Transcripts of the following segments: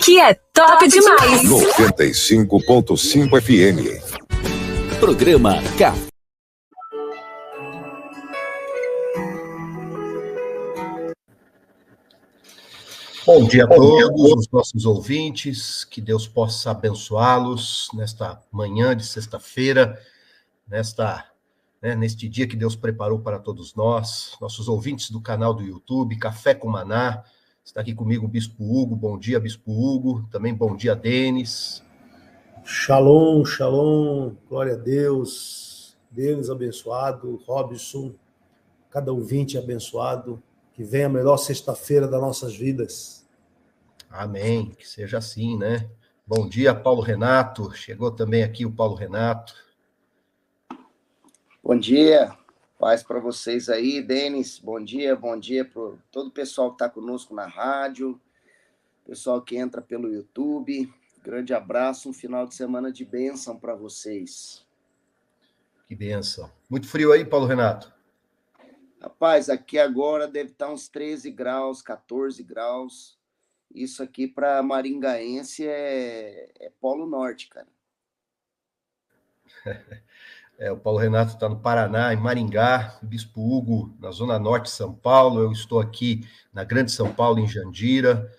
Aqui é top demais. 95.5 FM. Programa Café. Bom dia a todos os nossos ouvintes, que Deus possa abençoá-los nesta manhã de sexta-feira, neste dia que Deus preparou para todos nós, nossos ouvintes do canal do YouTube, Café com Maná. Está aqui comigo o Bispo Hugo. Bom dia, Bispo Hugo. Também bom dia, Denis. Shalom, shalom, glória a Deus. Deus abençoado, Robson, cada ouvinte abençoado. Que venha a melhor sexta-feira das nossas vidas. Amém, que seja assim, né? Bom dia, Paulo Renato. Chegou também aqui o Paulo Renato. Bom dia, paz para vocês aí, Denis. Bom dia para todo o pessoal que está conosco na rádio, pessoal que entra pelo YouTube. Grande abraço, um final de semana de bênção para vocês. Que bênção. Muito frio aí, Paulo Renato? Rapaz, aqui agora deve estar uns 13 graus, 14 graus. Isso aqui para maringaense é Polo Norte, cara. O Paulo Renato está no Paraná, em Maringá, Bispo Hugo, na Zona Norte de São Paulo. Eu estou aqui na Grande São Paulo, em Jandira.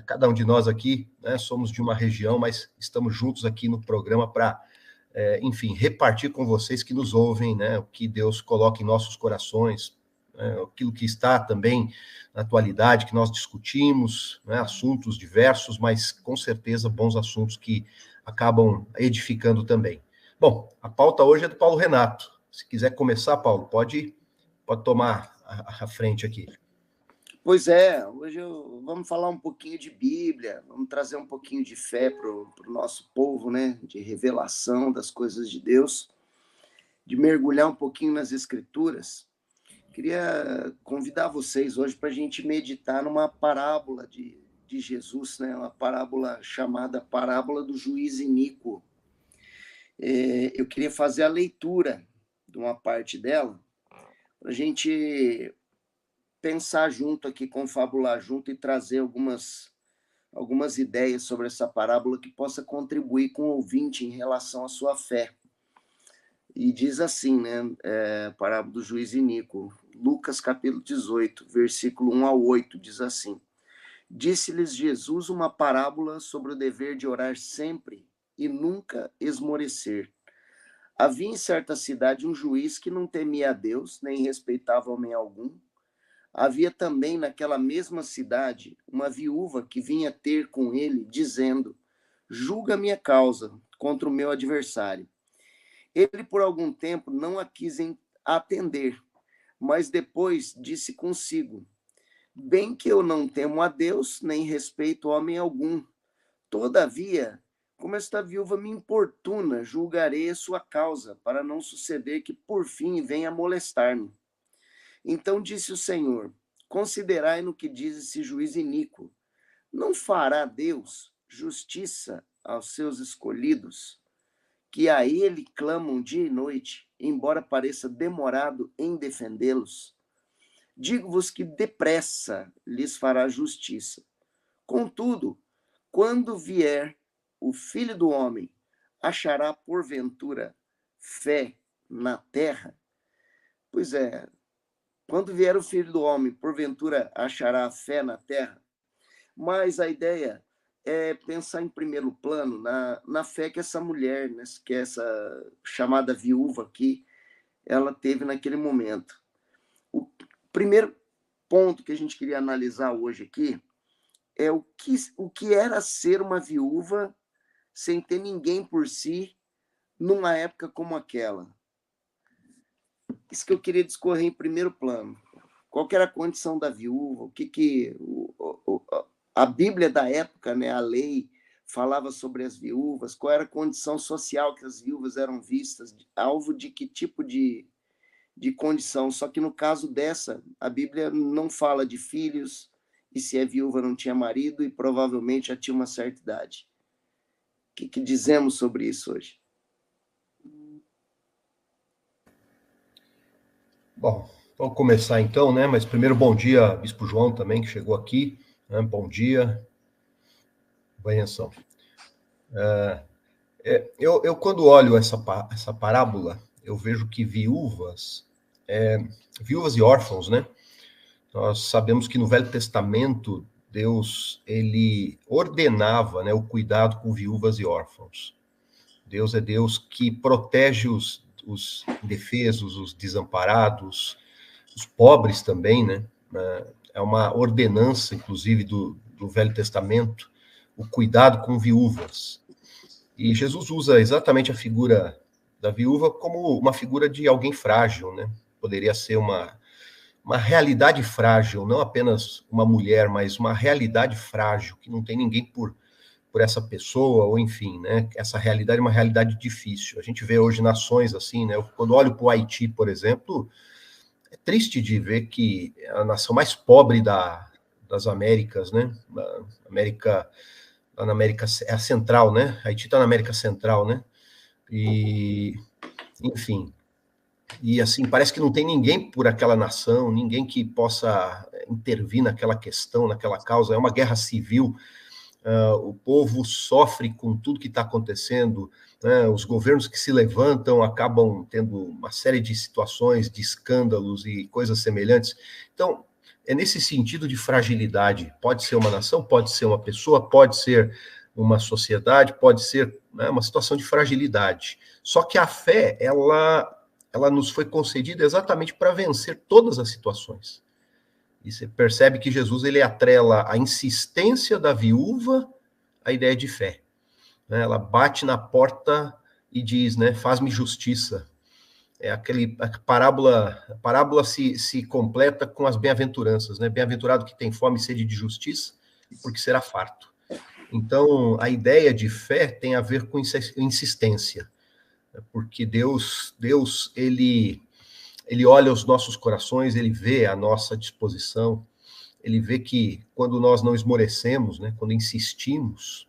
Cada um de nós aqui, né, somos de uma região, mas estamos juntos aqui no programa para, enfim, repartir com vocês que nos ouvem, né, o que Deus coloca em nossos corações, aquilo que está também na atualidade, que nós discutimos, né, assuntos diversos, mas com certeza bons assuntos que acabam edificando também. Bom, a pauta hoje é do Paulo Renato. Se quiser começar, Paulo, pode tomar a frente aqui. Pois é, hoje vamos falar um pouquinho de Bíblia, vamos trazer um pouquinho de fé para o nosso povo, né? De revelação das coisas de Deus, de mergulhar um pouquinho nas Escrituras. Queria convidar vocês hoje para a gente meditar numa parábola de Jesus, né? Uma parábola chamada Parábola do Juiz Iníquo. Eu queria fazer a leitura de uma parte dela, para a gente pensar junto aqui, confabular junto e trazer algumas ideias sobre essa parábola que possa contribuir com o ouvinte em relação à sua fé. E diz assim, né, parábola do juiz Iníquo, Lucas capítulo 18, versículo 1 ao 8, diz assim: Disse-lhes Jesus uma parábola sobre o dever de orar sempre e nunca esmorecer. Havia em certa cidade um juiz que não temia a Deus, nem respeitava homem algum. Havia também naquela mesma cidade uma viúva que vinha ter com ele, dizendo: Julga minha causa contra o meu adversário. Ele por algum tempo não a quis atender, mas depois disse consigo: Bem que eu não temo a Deus, nem respeito homem algum. Todavia, como esta viúva me importuna, julgarei a sua causa, para não suceder que por fim venha molestar-me. Então disse o Senhor: Considerai no que diz esse juiz iníquo. Não fará Deus justiça aos seus escolhidos, que a ele clamam dia e noite, embora pareça demorado em defendê-los? Digo-vos que depressa lhes fará justiça. Contudo, quando vier o Filho do Homem, achará porventura fé na terra? Pois é, quando vier o Filho do Homem, porventura achará fé na terra? Mas a ideia é pensar em primeiro plano na fé que essa mulher, né, que essa chamada viúva aqui, ela teve naquele momento. O primeiro ponto que a gente queria analisar hoje aqui é o que era ser uma viúva sem ter ninguém por si numa época como aquela. Isso que eu queria discorrer em primeiro plano. Qual que era a condição da viúva? A Bíblia da época, né, a lei, falava sobre as viúvas, qual era a condição social que as viúvas eram vistas, alvo de que tipo de condição. Só que no caso dessa, a Bíblia não fala de filhos, e se é viúva não tinha marido, e provavelmente já tinha uma certa idade. O que dizemos sobre isso hoje? Bom, vamos começar então, né? Mas primeiro, bom dia, Bispo João também, que chegou aqui. Né? Bom dia. Benção. Eu quando olho essa parábola, eu vejo que viúvas e órfãos, né? Nós sabemos que no Velho Testamento, Deus, ele ordenava, né, o cuidado com viúvas e órfãos. Deus é Deus que protege os indefesos, os desamparados, os pobres também, né? É uma ordenança, inclusive, do Velho Testamento, o cuidado com viúvas. E Jesus usa exatamente a figura da viúva como uma figura de alguém frágil, né? Poderia ser uma realidade frágil, não apenas uma mulher, mas uma realidade frágil, que não tem ninguém por essa pessoa, ou enfim, né? Essa realidade é uma realidade difícil. A gente vê hoje nações assim, né? Quando olho para o Haiti, por exemplo, é triste de ver que é a nação mais pobre das Américas, né? Na América é a Central, né? Haiti está na América Central, né? E, enfim, e assim, parece que não tem ninguém por aquela nação, ninguém que possa intervir naquela questão, naquela causa. É uma guerra civil, o povo sofre com tudo que está acontecendo, né? Os governos que se levantam acabam tendo uma série de situações, de escândalos e coisas semelhantes. Então, é nesse sentido de fragilidade. Pode ser uma nação, pode ser uma pessoa, pode ser uma sociedade, pode ser, né, uma situação de fragilidade. Só que a fé, ela nos foi concedida exatamente para vencer todas as situações. E você percebe que Jesus, ele atrela a insistência da viúva à ideia de fé, né? Ela bate na porta e diz, né, faz-me justiça. A parábola se completa com as bem-aventuranças, né? Bem-aventurado que tem fome e sede de justiça, porque será farto. Então, a ideia de fé tem a ver com insistência, porque Deus ele olha os nossos corações, ele vê a nossa disposição, ele vê que quando nós não esmorecemos, né, quando insistimos,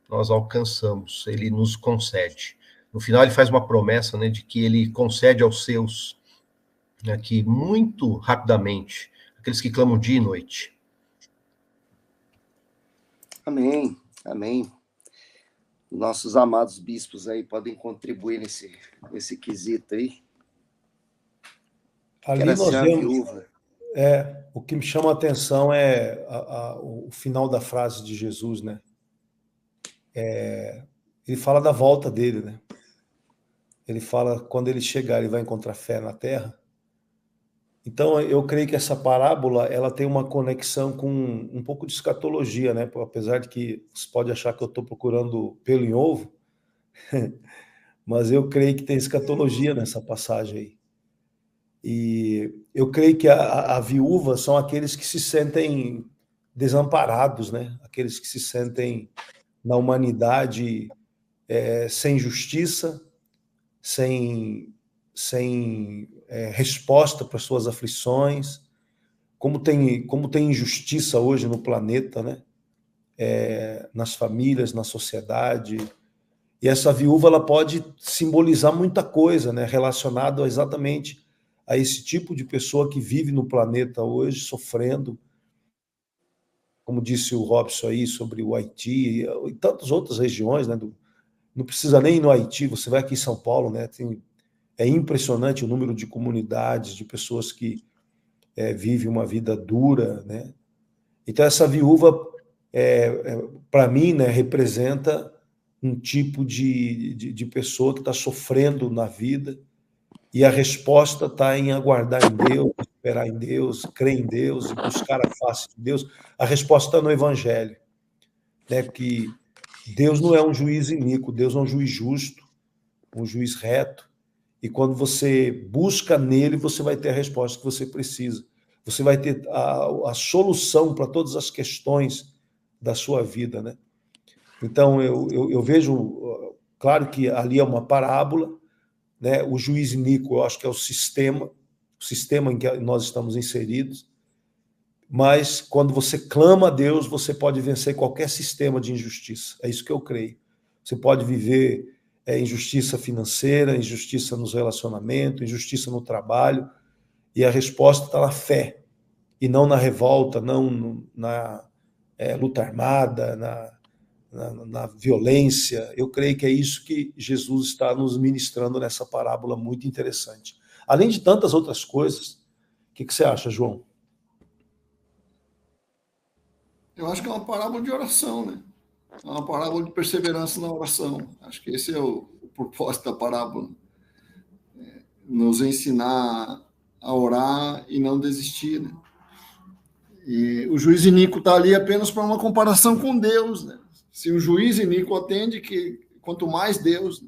nós alcançamos, ele nos concede. No final, ele faz uma promessa, né, de que ele concede aos seus, né, que muito rapidamente, aqueles que clamam dia e noite. Amém, amém. Nossos amados bispos aí podem contribuir nesse quesito aí. Ali nós vemos, o que me chama a atenção é o final da frase de Jesus, né? Ele fala da volta dele, né? Ele fala, quando ele chegar, ele vai encontrar fé na terra. Então, eu creio que essa parábola, ela tem uma conexão com um pouco de escatologia, né? Apesar de que você pode achar que eu estou procurando pelo em ovo, mas eu creio que tem escatologia nessa passagem aí. E eu creio que a viúva são aqueles que se sentem desamparados, né? Aqueles que se sentem na humanidade sem justiça, sem resposta para suas aflições, como tem injustiça hoje no planeta, né? Nas famílias, na sociedade. E essa viúva, ela pode simbolizar muita coisa, né? Relacionado exatamente a esse tipo de pessoa que vive no planeta hoje, sofrendo, como disse o Robson aí, sobre o Haiti e tantas outras regiões, né? Não precisa nem ir no Haiti, você vai aqui em São Paulo, né? É impressionante o número de comunidades, de pessoas que vivem uma vida dura, né? Então, essa viúva, para mim, né, representa um tipo de pessoa que está sofrendo na vida, e a resposta está em aguardar em Deus, esperar em Deus, crer em Deus, buscar a face de Deus. A resposta está no Evangelho, né? Que Deus não é um juiz iníquo, Deus é um juiz justo, um juiz reto. E quando você busca nele, você vai ter a resposta que você precisa. Você vai ter a solução para todas as questões da sua vida, né? Então, eu vejo, claro que ali é uma parábola, né? O juiz iníquo, eu acho que é o sistema em que nós estamos inseridos, mas quando você clama a Deus, você pode vencer qualquer sistema de injustiça. É isso que eu creio. Você pode viver injustiça financeira, injustiça nos relacionamentos, injustiça no trabalho, e a resposta está na fé, e não na revolta, não na luta armada, na violência. Eu creio que é isso que Jesus está nos ministrando nessa parábola muito interessante. Além de tantas outras coisas. O que você acha, João? Eu acho que é uma parábola de oração, né? É uma parábola de perseverança na oração. Acho que esse é o propósito da parábola. Nos ensinar a orar e não desistir, né? E o juiz iníquo está ali apenas para uma comparação com Deus, né? Se o juiz iníquo atende, que quanto mais Deus...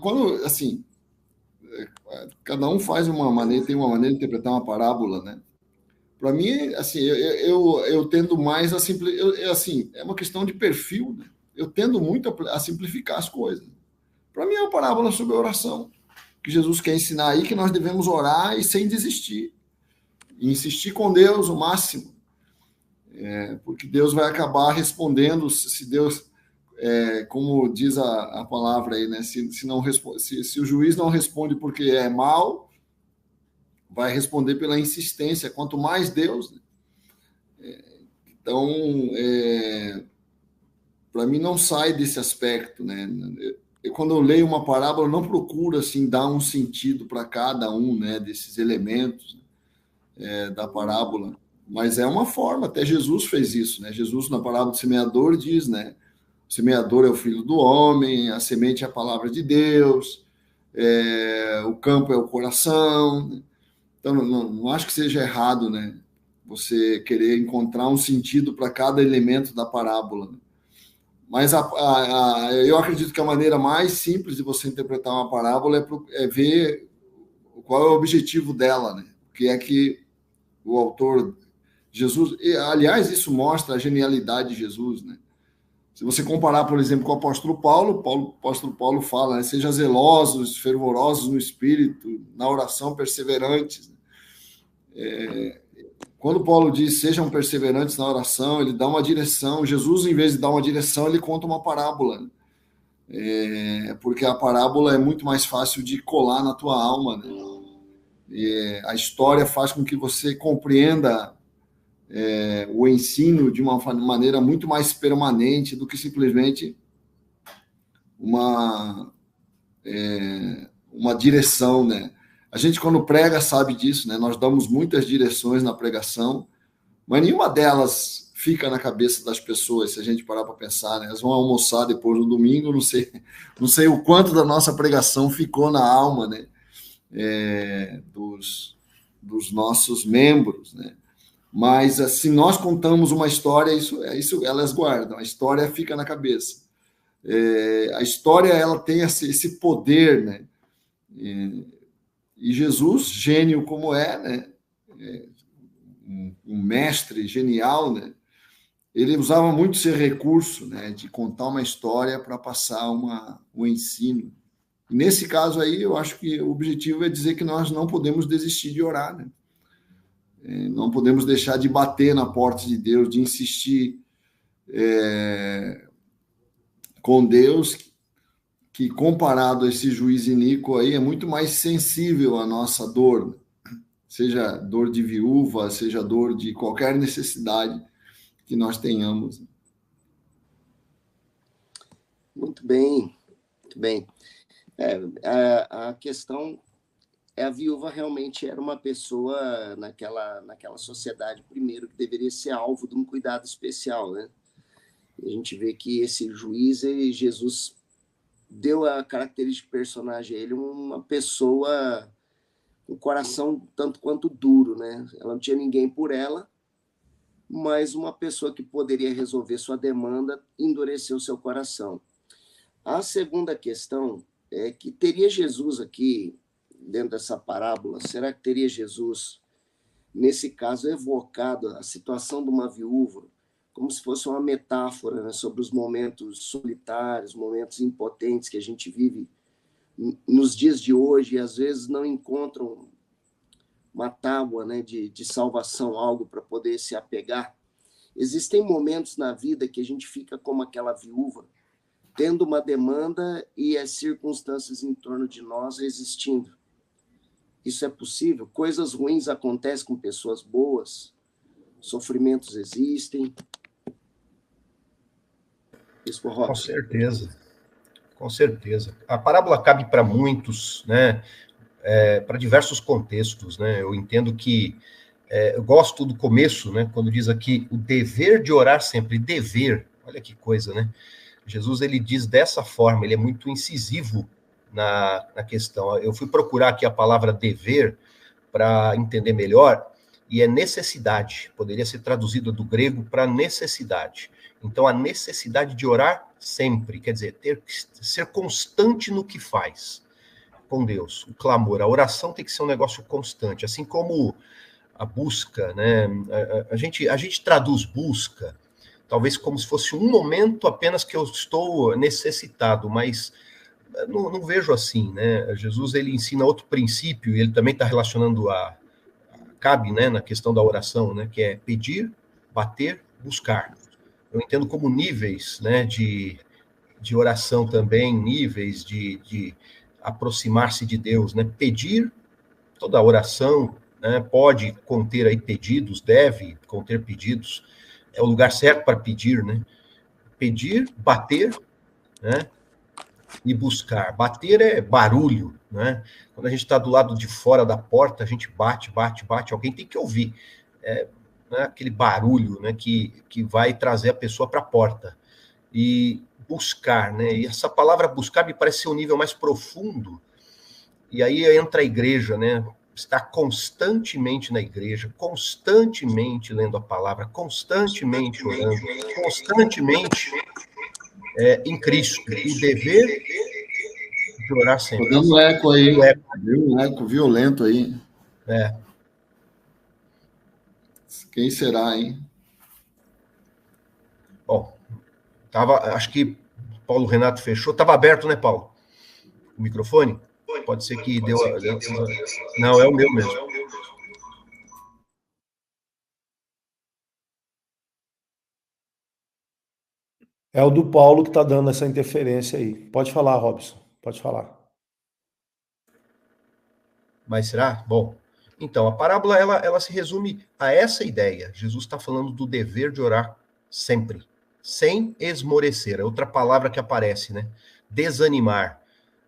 quando, assim, cada um faz uma maneira, tem uma maneira de interpretar uma parábola, né? Para mim, assim, eu tendo mais a simplificar, assim, é uma questão de perfil, né? Eu tendo muito a simplificar as coisas. Para mim é uma parábola sobre a oração, que Jesus quer ensinar aí que nós devemos orar e sem desistir, e insistir com Deus o máximo, porque Deus vai acabar respondendo, se Deus, como diz a palavra aí, né? Se o juiz não responde porque é mal, vai responder pela insistência, quanto mais Deus, né? Então, para mim não sai desse aspecto, né? Quando eu leio uma parábola, eu não procuro assim dar um sentido para cada um, né, desses elementos da parábola, mas é uma forma, até Jesus fez isso, né? Jesus, na parábola do semeador, diz, né? O semeador é o filho do homem, a semente é a palavra de Deus, o campo é o coração, né? Então, não acho que seja errado, né, você querer encontrar um sentido para cada elemento da parábola, né? Mas eu acredito que a maneira mais simples de você interpretar uma parábola é ver qual é o objetivo dela, né? O que é que o autor, Jesus... aliás, isso mostra a genialidade de Jesus, né? Se você comparar, por exemplo, com o apóstolo Paulo fala, né, seja zelosos, fervorosos no espírito, na oração perseverantes. Quando Paulo diz sejam perseverantes na oração, ele dá uma direção. Jesus, em vez de dar uma direção, ele conta uma parábola, né? Porque a parábola é muito mais fácil de colar na tua alma, né? A história faz com que você compreenda o ensino de uma maneira muito mais permanente do que simplesmente uma direção, né? A gente, quando prega, sabe disso, né? Nós damos muitas direções na pregação, mas nenhuma delas fica na cabeça das pessoas, se a gente parar para pensar, né? Elas vão almoçar depois no domingo, não sei o quanto da nossa pregação ficou na alma, né? Dos nossos membros, né? Mas, se nós contamos uma história, isso elas guardam, a história fica na cabeça. A história, ela tem esse poder, né? E Jesus, gênio como né? Um mestre genial, né? Ele usava muito esse recurso, né? De contar uma história para passar um ensino. E nesse caso aí, eu acho que o objetivo é dizer que nós não podemos desistir de orar, né? Não podemos deixar de bater na porta de Deus, de insistir com Deus, que comparado a esse juiz iníquo aí, é muito mais sensível à nossa dor, seja dor de viúva, seja dor de qualquer necessidade que nós tenhamos. Muito bem, muito bem. A questão a viúva realmente era uma pessoa naquela sociedade, primeiro, que deveria ser alvo de um cuidado especial, né? E a gente vê que esse juiz, Jesus deu a característica de personagem a ele, uma pessoa com um coração tanto quanto duro, né? Ela não tinha ninguém por ela, mas uma pessoa que poderia resolver sua demanda endureceu seu coração. A segunda questão é que teria Jesus aqui, dentro dessa parábola, será que teria Jesus, nesse caso, evocado a situação de uma viúva, como se fosse uma metáfora, né, sobre os momentos solitários, momentos impotentes que a gente vive nos dias de hoje, e às vezes não encontram uma tábua, né, de salvação, algo para poder se apegar. Existem momentos na vida que a gente fica como aquela viúva, tendo uma demanda e as circunstâncias em torno de nós resistindo. Isso é possível? Coisas ruins acontecem com pessoas boas, sofrimentos existem, Bispo Com Robson. certeza, com certeza. A parábola cabe para muitos, né? Para diversos contextos, né? Eu entendo que eu gosto do começo, né? Quando diz aqui o dever de orar sempre, dever. Olha que coisa, né? Jesus ele diz dessa forma, ele é muito incisivo na questão. Eu fui procurar aqui a palavra dever para entender melhor, e é necessidade. Poderia ser traduzido do grego para necessidade. Então, a necessidade de orar sempre, quer dizer, ser constante no que faz com Deus. O clamor, a oração tem que ser um negócio constante, assim como a busca, né? A gente traduz busca, talvez como se fosse um momento apenas que eu estou necessitado, mas não vejo assim, né? Jesus, ele ensina outro princípio, e ele também está relacionando cabe, né, na questão da oração, né, que é pedir, bater, buscar. Eu entendo como níveis, né, de oração também, níveis de aproximar-se de Deus, né? Pedir, toda oração, né, pode conter aí pedidos, deve conter pedidos, é o lugar certo para pedir, né? Pedir, bater, né? E buscar. Bater é barulho, né? Quando a gente está do lado de fora da porta, a gente bate, alguém tem que ouvir. Né, aquele barulho, né, que vai trazer a pessoa para a porta. E buscar, né? E essa palavra buscar me parece ser um nível mais profundo. E aí entra a igreja, né? Está constantemente na igreja, constantemente lendo a palavra, constantemente orando, constantemente em Cristo. O dever de orar sempre. Tô dando eco aí. Deu um eco violento aí. Quem será, hein? Bom, acho que Paulo Renato fechou. Estava aberto, né, Paulo? O microfone? Pode ser que deu. Não, é o meu mesmo. É o do Paulo que está dando essa interferência aí. Pode falar, Robson. Pode falar. Mas será? Bom, então, a parábola, ela se resume a essa ideia. Jesus está falando do dever de orar sempre, sem esmorecer. É outra palavra que aparece, né? Desanimar.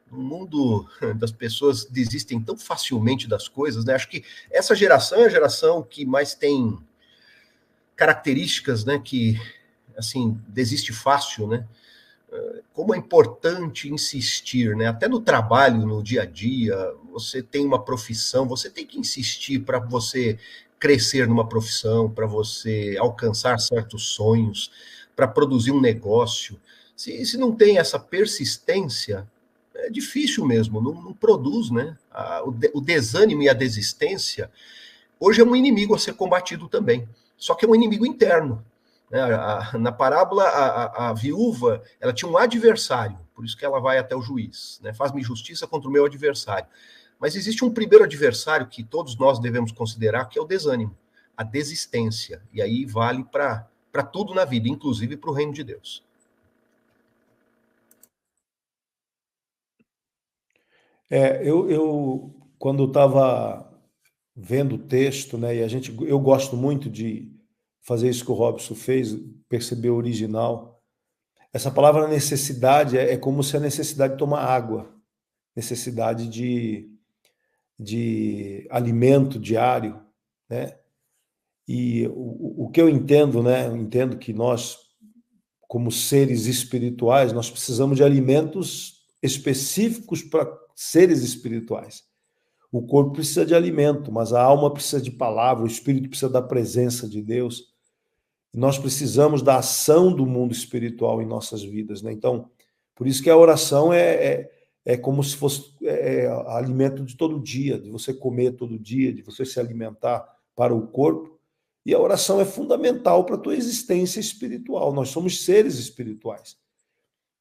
No mundo das pessoas desistem tão facilmente das coisas, né? Acho que essa geração é a geração que mais tem características, né? Que, assim, desiste fácil, né? Como é importante insistir, né? Até no trabalho, no dia a dia, você tem uma profissão, você tem que insistir para você crescer numa profissão, para você alcançar certos sonhos, para produzir um negócio. Se não tem essa persistência, é difícil mesmo, não produz, né? O desânimo e a desistência, hoje é um inimigo a ser combatido também, só que é um inimigo interno. Na parábola, a viúva, ela tinha um adversário, por isso que ela vai até o juiz, né? Faz-me justiça contra o meu adversário. Mas existe um primeiro adversário que todos nós devemos considerar, que é o desânimo, a desistência. E aí vale para tudo na vida, inclusive para o reino de Deus. Eu quando estava vendo o texto, né, eu gosto muito de fazer isso que o Robson fez, perceber o original. Essa palavra necessidade é como se a necessidade de tomar água, necessidade de alimento diário, né? E o que eu entendo, né? Eu entendo que nós, como seres espirituais, nós precisamos de alimentos específicos para seres espirituais. O corpo precisa de alimento, mas a alma precisa de palavra, o espírito precisa da presença de Deus. E nós precisamos da ação do mundo espiritual em nossas vidas, né? Então, por isso que a oração é como se fosse alimento de todo dia, de você comer todo dia, de você se alimentar para o corpo. E a oração é fundamental para a tua existência espiritual. Nós somos seres espirituais,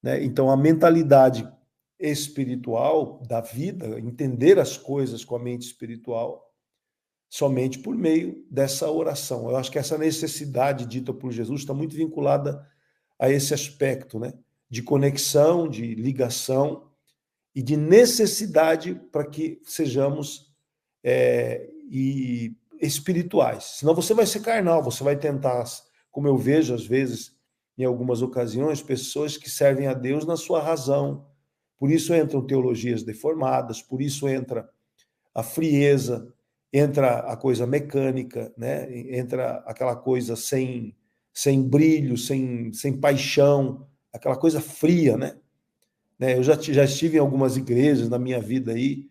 né? Então, a mentalidade espiritual da vida, entender as coisas com a mente espiritual, somente por meio dessa oração. Eu acho que essa necessidade dita por Jesus está muito vinculada a esse aspecto, né? De conexão, de ligação e de necessidade para que sejamos espirituais. Senão você vai ser carnal, você vai tentar, como eu vejo às vezes em algumas ocasiões, pessoas que servem a Deus na sua razão. Por isso entram teologias deformadas, por isso entra a frieza, entra a coisa mecânica, né? Entra aquela coisa sem brilho, sem paixão, aquela coisa fria, né? Eu já estive em algumas igrejas na minha vida aí,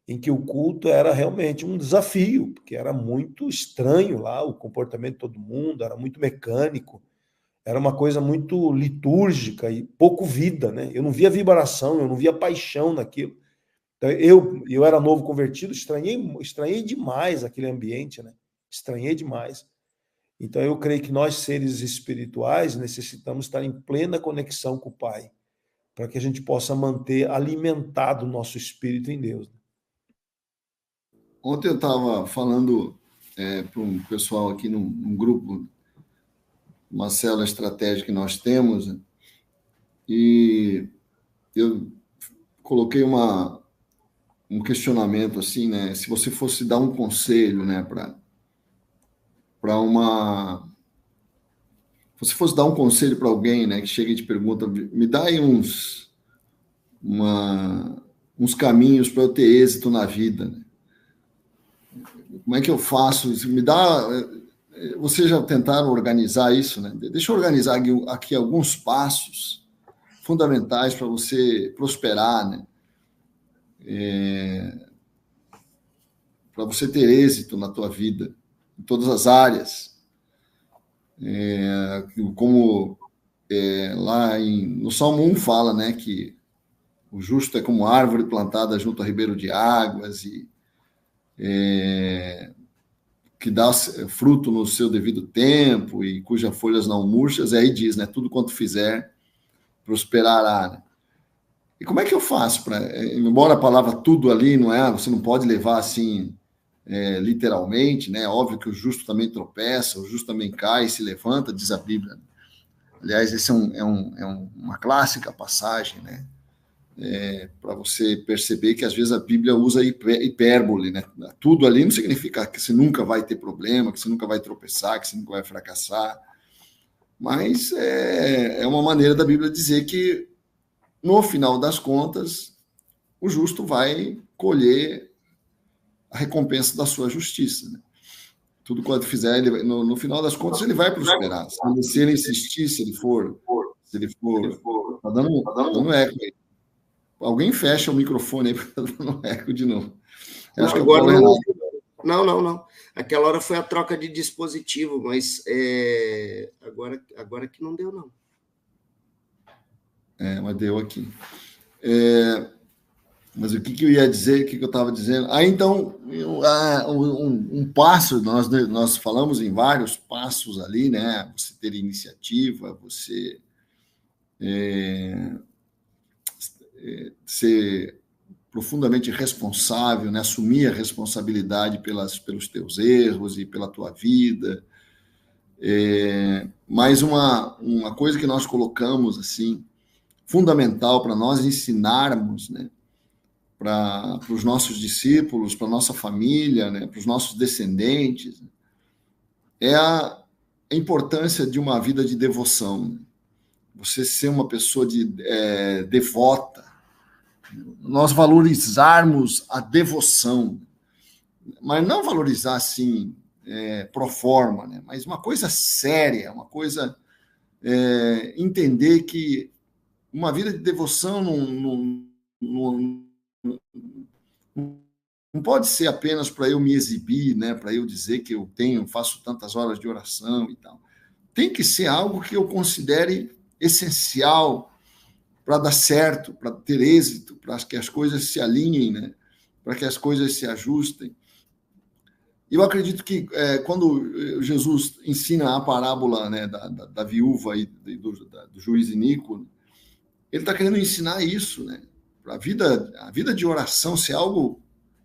em que o culto era realmente um desafio, porque era muito estranho lá o comportamento de todo mundo, era muito mecânico, era uma coisa muito litúrgica e pouco vida, né? Eu não via vibração, eu não via paixão naquilo. Então, eu era novo convertido, estranhei demais aquele ambiente, né? Estranhei demais. Então, eu creio que nós, seres espirituais, necessitamos estar em plena conexão com o Pai, para que a gente possa manter alimentado o nosso espírito em Deus. Ontem eu estava falando para um pessoal aqui num grupo, uma célula estratégica que nós temos, né? E eu coloquei um questionamento assim, né? Se você fosse dar um conselho, né, se você fosse dar um conselho para alguém, né, que chega e te pergunta, me dá aí uns caminhos para eu ter êxito na vida, né? Como é que eu faço? Vocês já tentaram organizar isso, né? Deixa eu organizar aqui alguns passos fundamentais para você prosperar, né? Para você ter êxito na tua vida, em todas as áreas. Como lá no Salmo 1 fala, né, que o justo é como árvore plantada junto a ribeiro de águas e que dá fruto no seu devido tempo e cujas folhas não murchas, e aí diz, né, tudo quanto fizer prosperará, né? E como é que eu faço embora a palavra tudo ali não é, você não pode levar assim literalmente, né? Óbvio que o justo também tropeça, o justo também cai e se levanta, diz a Bíblia. Aliás, esse é uma clássica passagem, né? Para você perceber que às vezes a Bíblia usa hipérbole, né? Tudo ali não significa que você nunca vai ter problema, que você nunca vai tropeçar, que você nunca vai fracassar, mas é uma maneira da Bíblia dizer que no final das contas o justo vai colher a recompensa da sua justiça, né? Tudo quanto fizer, no final das contas ele vai prosperar. Se ele insistir, se ele for tá dando eco aí. Alguém fecha o microfone aí, para dando eco de novo. Acho que agora não. Aquela hora foi a troca de dispositivo, mas agora que não deu, não. Mas deu aqui. Mas o que eu ia dizer, o que eu estava dizendo? Então, um passo, nós falamos em vários passos ali, né? Você ter iniciativa, você ser profundamente responsável, né? Assumir a responsabilidade pelos teus erros e pela tua vida. Mas uma coisa que nós colocamos assim, fundamental para nós ensinarmos, né? Para os nossos discípulos, para a nossa família, né? Para os nossos descendentes, é a importância de uma vida de devoção, né? Você ser uma pessoa devota, nós valorizarmos a devoção, mas não valorizar assim pro forma, né? Mas uma coisa séria, uma coisa entender que uma vida de devoção não pode ser apenas para eu me exibir, né? Para eu dizer que eu faço tantas horas de oração e tal. Tem que ser algo que eu considere essencial para dar certo, para ter êxito, para que as coisas se alinhem, né? Para que as coisas se ajustem. Eu acredito que quando Jesus ensina a parábola, né, da viúva e do juiz iníquo, ele está querendo ensinar isso, né? A vida de oração ser algo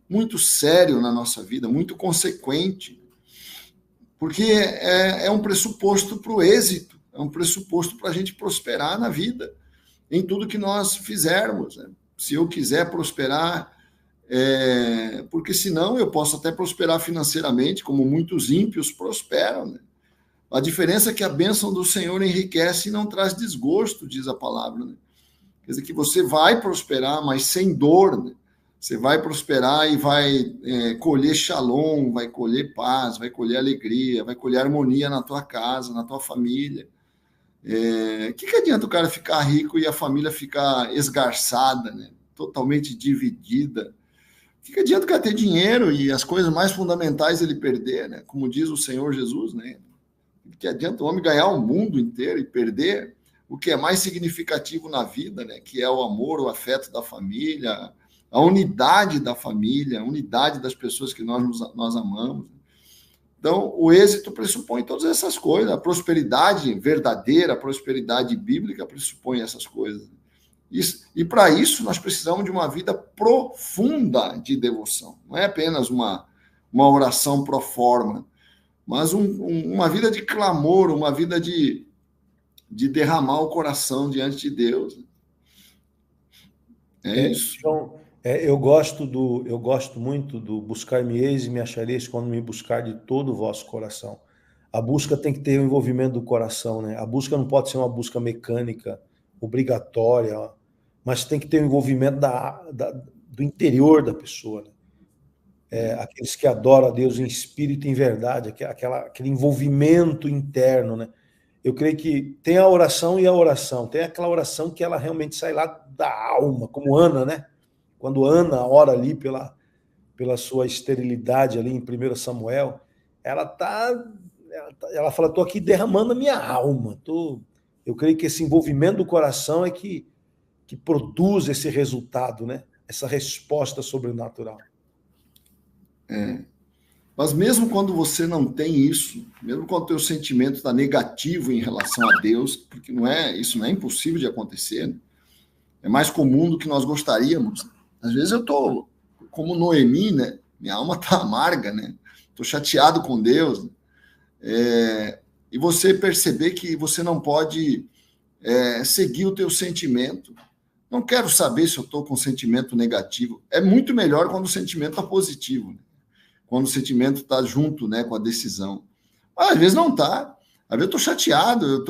muito sério na nossa vida, muito consequente, porque é um pressuposto para o êxito, é um pressuposto para a gente prosperar na vida, em tudo que nós fizermos, né? Se eu quiser prosperar, porque senão eu posso até prosperar financeiramente, como muitos ímpios prosperam, né? A diferença é que a bênção do Senhor enriquece e não traz desgosto, diz a palavra, né? Quer dizer, que você vai prosperar, mas sem dor, né? Você vai prosperar e vai colher shalom, vai colher paz, vai colher alegria, vai colher harmonia na tua casa, na tua família. Que adianta o cara ficar rico e a família ficar esgarçada, né? Totalmente dividida? Que adianta o cara ter dinheiro e as coisas mais fundamentais ele perder, né? Como diz o Senhor Jesus, né? Que adianta o homem ganhar o mundo inteiro e perder o que é mais significativo na vida, né? Que é o amor, o afeto da família, a unidade da família, a unidade das pessoas que nós amamos. Então, o êxito pressupõe todas essas coisas. A prosperidade verdadeira, a prosperidade bíblica pressupõe essas coisas. E para isso, nós precisamos de uma vida profunda de devoção. Não é apenas uma oração pro forma, mas uma vida de clamor, uma vida de derramar o coração diante de Deus. Isso. João, eu gosto muito do buscar-me-eis e me achareis quando me buscar de todo o vosso coração. A busca tem que ter o envolvimento do coração, né? A busca não pode ser uma busca mecânica, obrigatória, mas tem que ter o envolvimento do interior da pessoa, né? Aqueles que adoram a Deus em espírito e em verdade, aquele envolvimento interno, né? Eu creio que tem a oração e a oração. Tem aquela oração que ela realmente sai lá da alma, como Ana, né? Quando Ana ora ali pela sua esterilidade ali em 1 Samuel, ela fala, estou aqui derramando a minha alma. Eu creio que esse envolvimento do coração é que produz esse resultado, né? Essa resposta sobrenatural. Mas mesmo quando você não tem isso, mesmo quando o teu sentimento está negativo em relação a Deus, porque isso não é impossível de acontecer, né? É mais comum do que nós gostaríamos. Às vezes eu estou como Noemi, né? Minha alma está amarga, né? Estou chateado com Deus. E você perceber que você não pode seguir o teu sentimento. Não quero saber se eu estou com sentimento negativo. É muito melhor quando o sentimento está positivo, né? Quando o sentimento está junto, né, com a decisão. Mas às vezes não está. Às vezes eu estou chateado,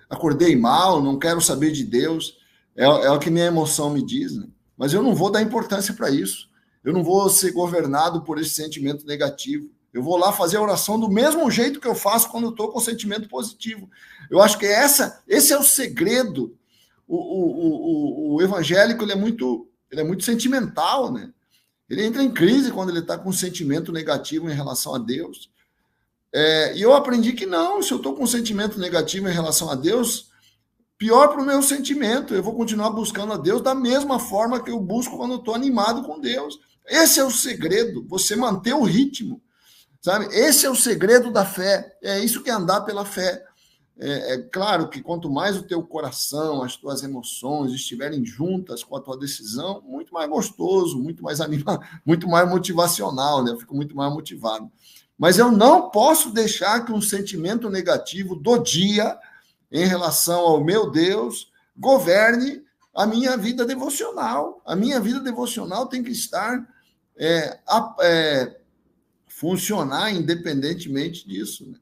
acordei mal, não quero saber de Deus. É o que minha emoção me diz, né? Mas eu não vou dar importância para isso. Eu não vou ser governado por esse sentimento negativo. Eu vou lá fazer a oração do mesmo jeito que eu faço quando eu estou com sentimento positivo. Eu acho que esse é o segredo. O evangélico ele é muito sentimental, né? Ele entra em crise quando ele está com um sentimento negativo em relação a Deus. E eu aprendi que não, se eu estou com um sentimento negativo em relação a Deus, pior para o meu sentimento. Eu vou continuar buscando a Deus da mesma forma que eu busco quando eu estou animado com Deus. Esse é o segredo, você manter o ritmo, sabe? Esse é o segredo da fé. É isso que é andar pela fé. É claro que quanto mais o teu coração, as tuas emoções estiverem juntas com a tua decisão, muito mais gostoso, muito mais animado, muito mais motivacional, né? Eu fico muito mais motivado. Mas eu não posso deixar que um sentimento negativo do dia em relação ao meu Deus governe a minha vida devocional. A minha vida devocional tem que estar funcionar independentemente disso, né?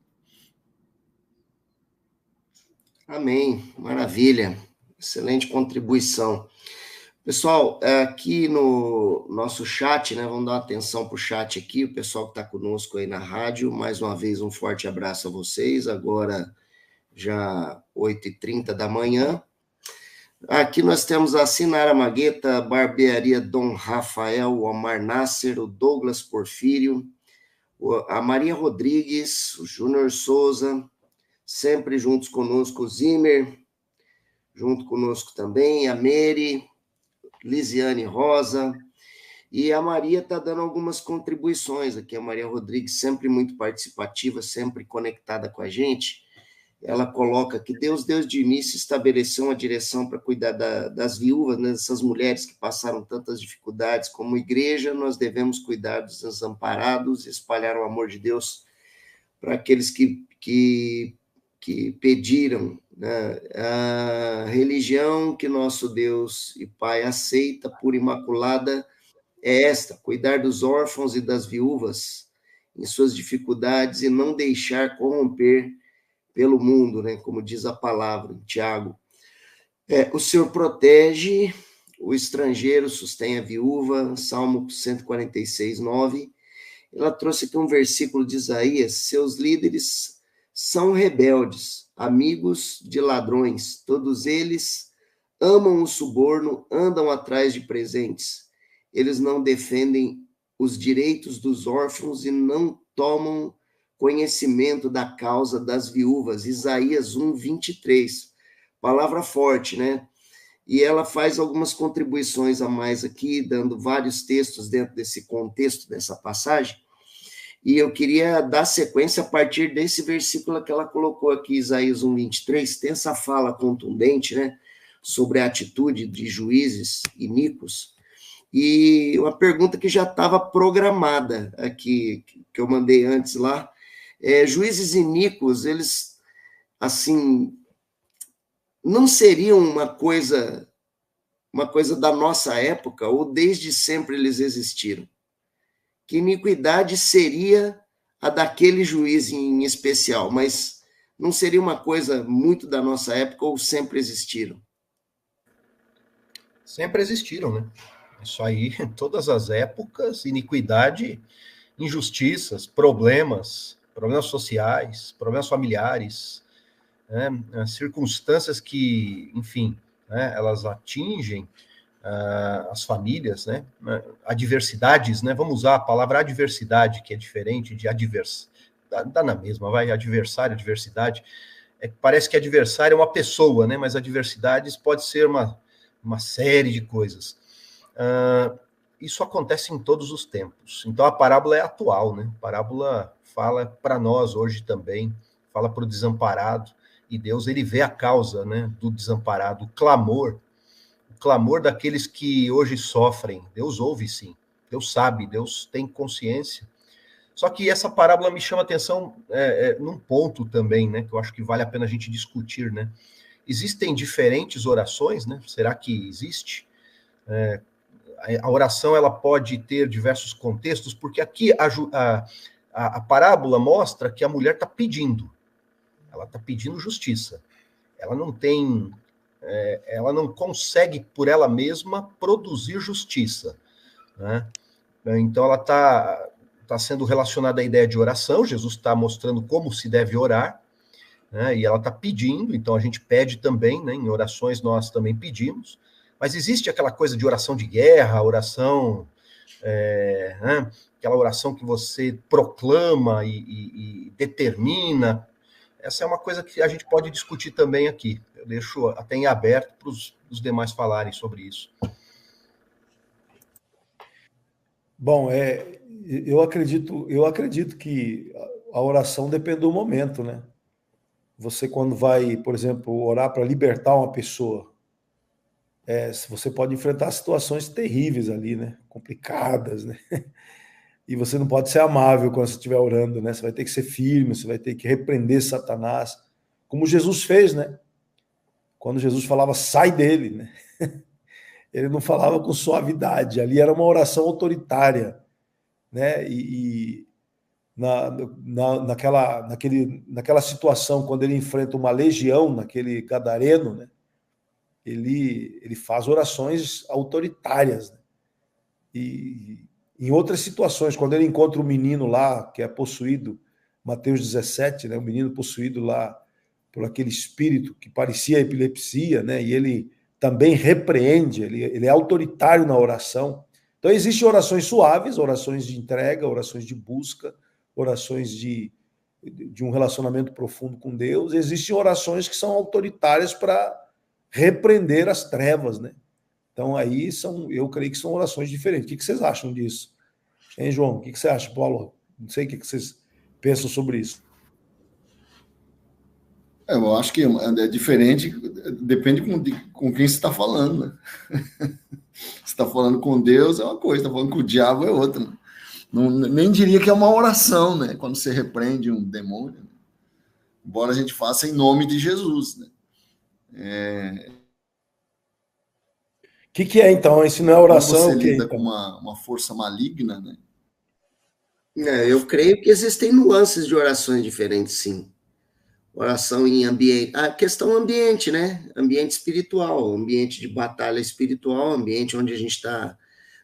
Amém, maravilha, excelente contribuição. Pessoal, aqui no nosso chat, né, vamos dar uma atenção para o chat aqui, o pessoal que está conosco aí na rádio, mais uma vez um forte abraço a vocês, agora já 8h30 da manhã. Aqui nós temos a Sinara Magueta, a Barbearia Dom Rafael, o Omar Nasser, o Douglas Porfírio, a Maria Rodrigues, o Júnior Souza, sempre juntos conosco, o Zimmer, junto conosco também, a Mary, Lisiane Rosa, e a Maria está dando algumas contribuições aqui, a Maria Rodrigues, sempre muito participativa, sempre conectada com a gente. Ela coloca que Deus, desde o início, estabeleceu uma direção para cuidar das viúvas, né, dessas mulheres que passaram tantas dificuldades. Como igreja, nós devemos cuidar dos desamparados, espalhar o amor de Deus para aqueles que pediram, né? A religião que nosso Deus e Pai aceita por imaculada é esta: cuidar dos órfãos e das viúvas em suas dificuldades e não deixar corromper pelo mundo, né? Como diz a palavra, Tiago. O Senhor protege o estrangeiro, sustém a viúva, Salmo 146, 9. Ela trouxe aqui um versículo de Isaías: seus líderes são rebeldes, amigos de ladrões, todos eles amam o suborno, andam atrás de presentes. Eles não defendem os direitos dos órfãos e não tomam conhecimento da causa das viúvas. Isaías 1, 23. Palavra forte, né? E ela faz algumas contribuições a mais aqui, dando vários textos dentro desse contexto, dessa passagem. E eu queria dar sequência a partir desse versículo que ela colocou aqui, Isaías 1, 23. Tem essa fala contundente, né? Sobre a atitude de juízes iníquos. E uma pergunta que já estava programada aqui, que eu mandei antes lá. Juízes iníquos, eles, assim, não seriam uma coisa da nossa época, ou desde sempre eles existiram? Que iniquidade seria a daquele juiz em especial, mas não seria uma coisa muito da nossa época, ou sempre existiram? Sempre existiram, né? Isso aí, em todas as épocas, iniquidade, injustiças, problemas sociais, problemas familiares, né? Circunstâncias que, enfim, né, elas atingem as famílias, né? Adversidades, né? Vamos usar a palavra adversidade, que é diferente de dá na mesma, vai, adversário, adversidade. Parece que adversário é uma pessoa, né? Mas adversidades pode ser uma série de coisas. Isso acontece em todos os tempos. Então a parábola é atual, né? A parábola fala para nós hoje também, fala para o desamparado, e Deus, ele vê a causa, né, do desamparado, o clamor daqueles que hoje sofrem. Deus ouve, sim, Deus sabe, Deus tem consciência. Só que essa parábola me chama a atenção num ponto também, né, que eu acho que vale a pena a gente discutir, né? Existem diferentes orações, né? Será que existe? A oração, ela pode ter diversos contextos, porque aqui a parábola mostra que a mulher está pedindo. Ela está pedindo justiça. Ela não consegue por ela mesma produzir justiça, né? Então ela está sendo relacionada à ideia de oração. Jesus está mostrando como se deve orar, né? E ela está pedindo. Então a gente pede também, né? Em orações nós também pedimos. Mas existe aquela coisa de oração de guerra, oração, né? Aquela oração que você proclama e determina. Essa é uma coisa que a gente pode discutir também aqui. Eu deixo até em aberto para os demais falarem sobre isso. Bom, eu acredito que a oração depende do momento, né? Você, quando vai, por exemplo, orar para libertar uma pessoa, você pode enfrentar situações terríveis ali, né? Complicadas, né? E você não pode ser amável quando você estiver orando, né? Você vai ter que ser firme, você vai ter que repreender Satanás, como Jesus fez, né? Quando Jesus falava, sai dele, né? Ele não falava com suavidade, ali era uma oração autoritária, né? Naquela situação, quando ele enfrenta uma legião, naquele gadareno, né? Ele faz orações autoritárias, né? E em outras situações, quando ele encontra o menino lá, que é possuído, Mateus 17, né, o menino possuído lá por aquele espírito que parecia epilepsia, né, e ele também repreende, ele é autoritário na oração. Então, existem orações suaves, orações de entrega, orações de busca, orações de um relacionamento profundo com Deus. Existem orações que são autoritárias para repreender as trevas, né? Então, aí eu creio que são orações diferentes. O que vocês acham disso? Hein, João? O que você acha, Paulo? Não sei o que vocês pensam sobre isso. Eu acho que é diferente, depende com quem você está falando, né? Se está falando com Deus é uma coisa, está falando com o diabo é outra. Né? Nem diria que é uma oração, né? Quando você repreende um demônio. Né? Embora a gente faça em nome de Jesus, né? O que é, então? Isso não é oração? Quando você lida com uma força maligna, né? Eu creio que existem nuances de orações diferentes, sim. Oração em ambiente. A questão ambiente, né? Ambiente espiritual, ambiente de batalha espiritual, ambiente onde a gente está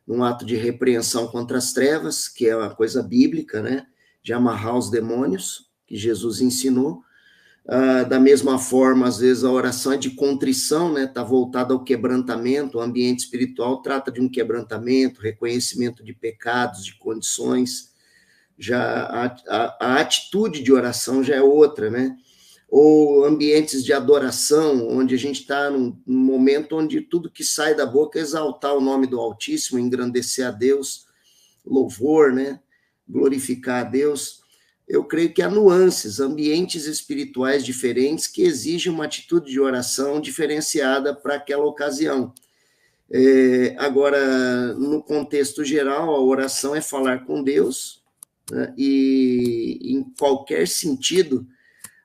num ato de repreensão contra as trevas, que é uma coisa bíblica, né? De amarrar os demônios, que Jesus ensinou. Da mesma forma, às vezes a oração é de contrição, né? Está voltada ao quebrantamento. O ambiente espiritual trata de um quebrantamento, reconhecimento de pecados, de condições. Já a atitude de oração já é outra, né? Ou ambientes de adoração, onde a gente está num momento onde tudo que sai da boca é exaltar o nome do Altíssimo, engrandecer a Deus, louvor, né? Glorificar a Deus. Eu creio que há nuances, ambientes espirituais diferentes que exigem uma atitude de oração diferenciada para aquela ocasião. Agora, no contexto geral, a oração é falar com Deus, né? E em qualquer sentido,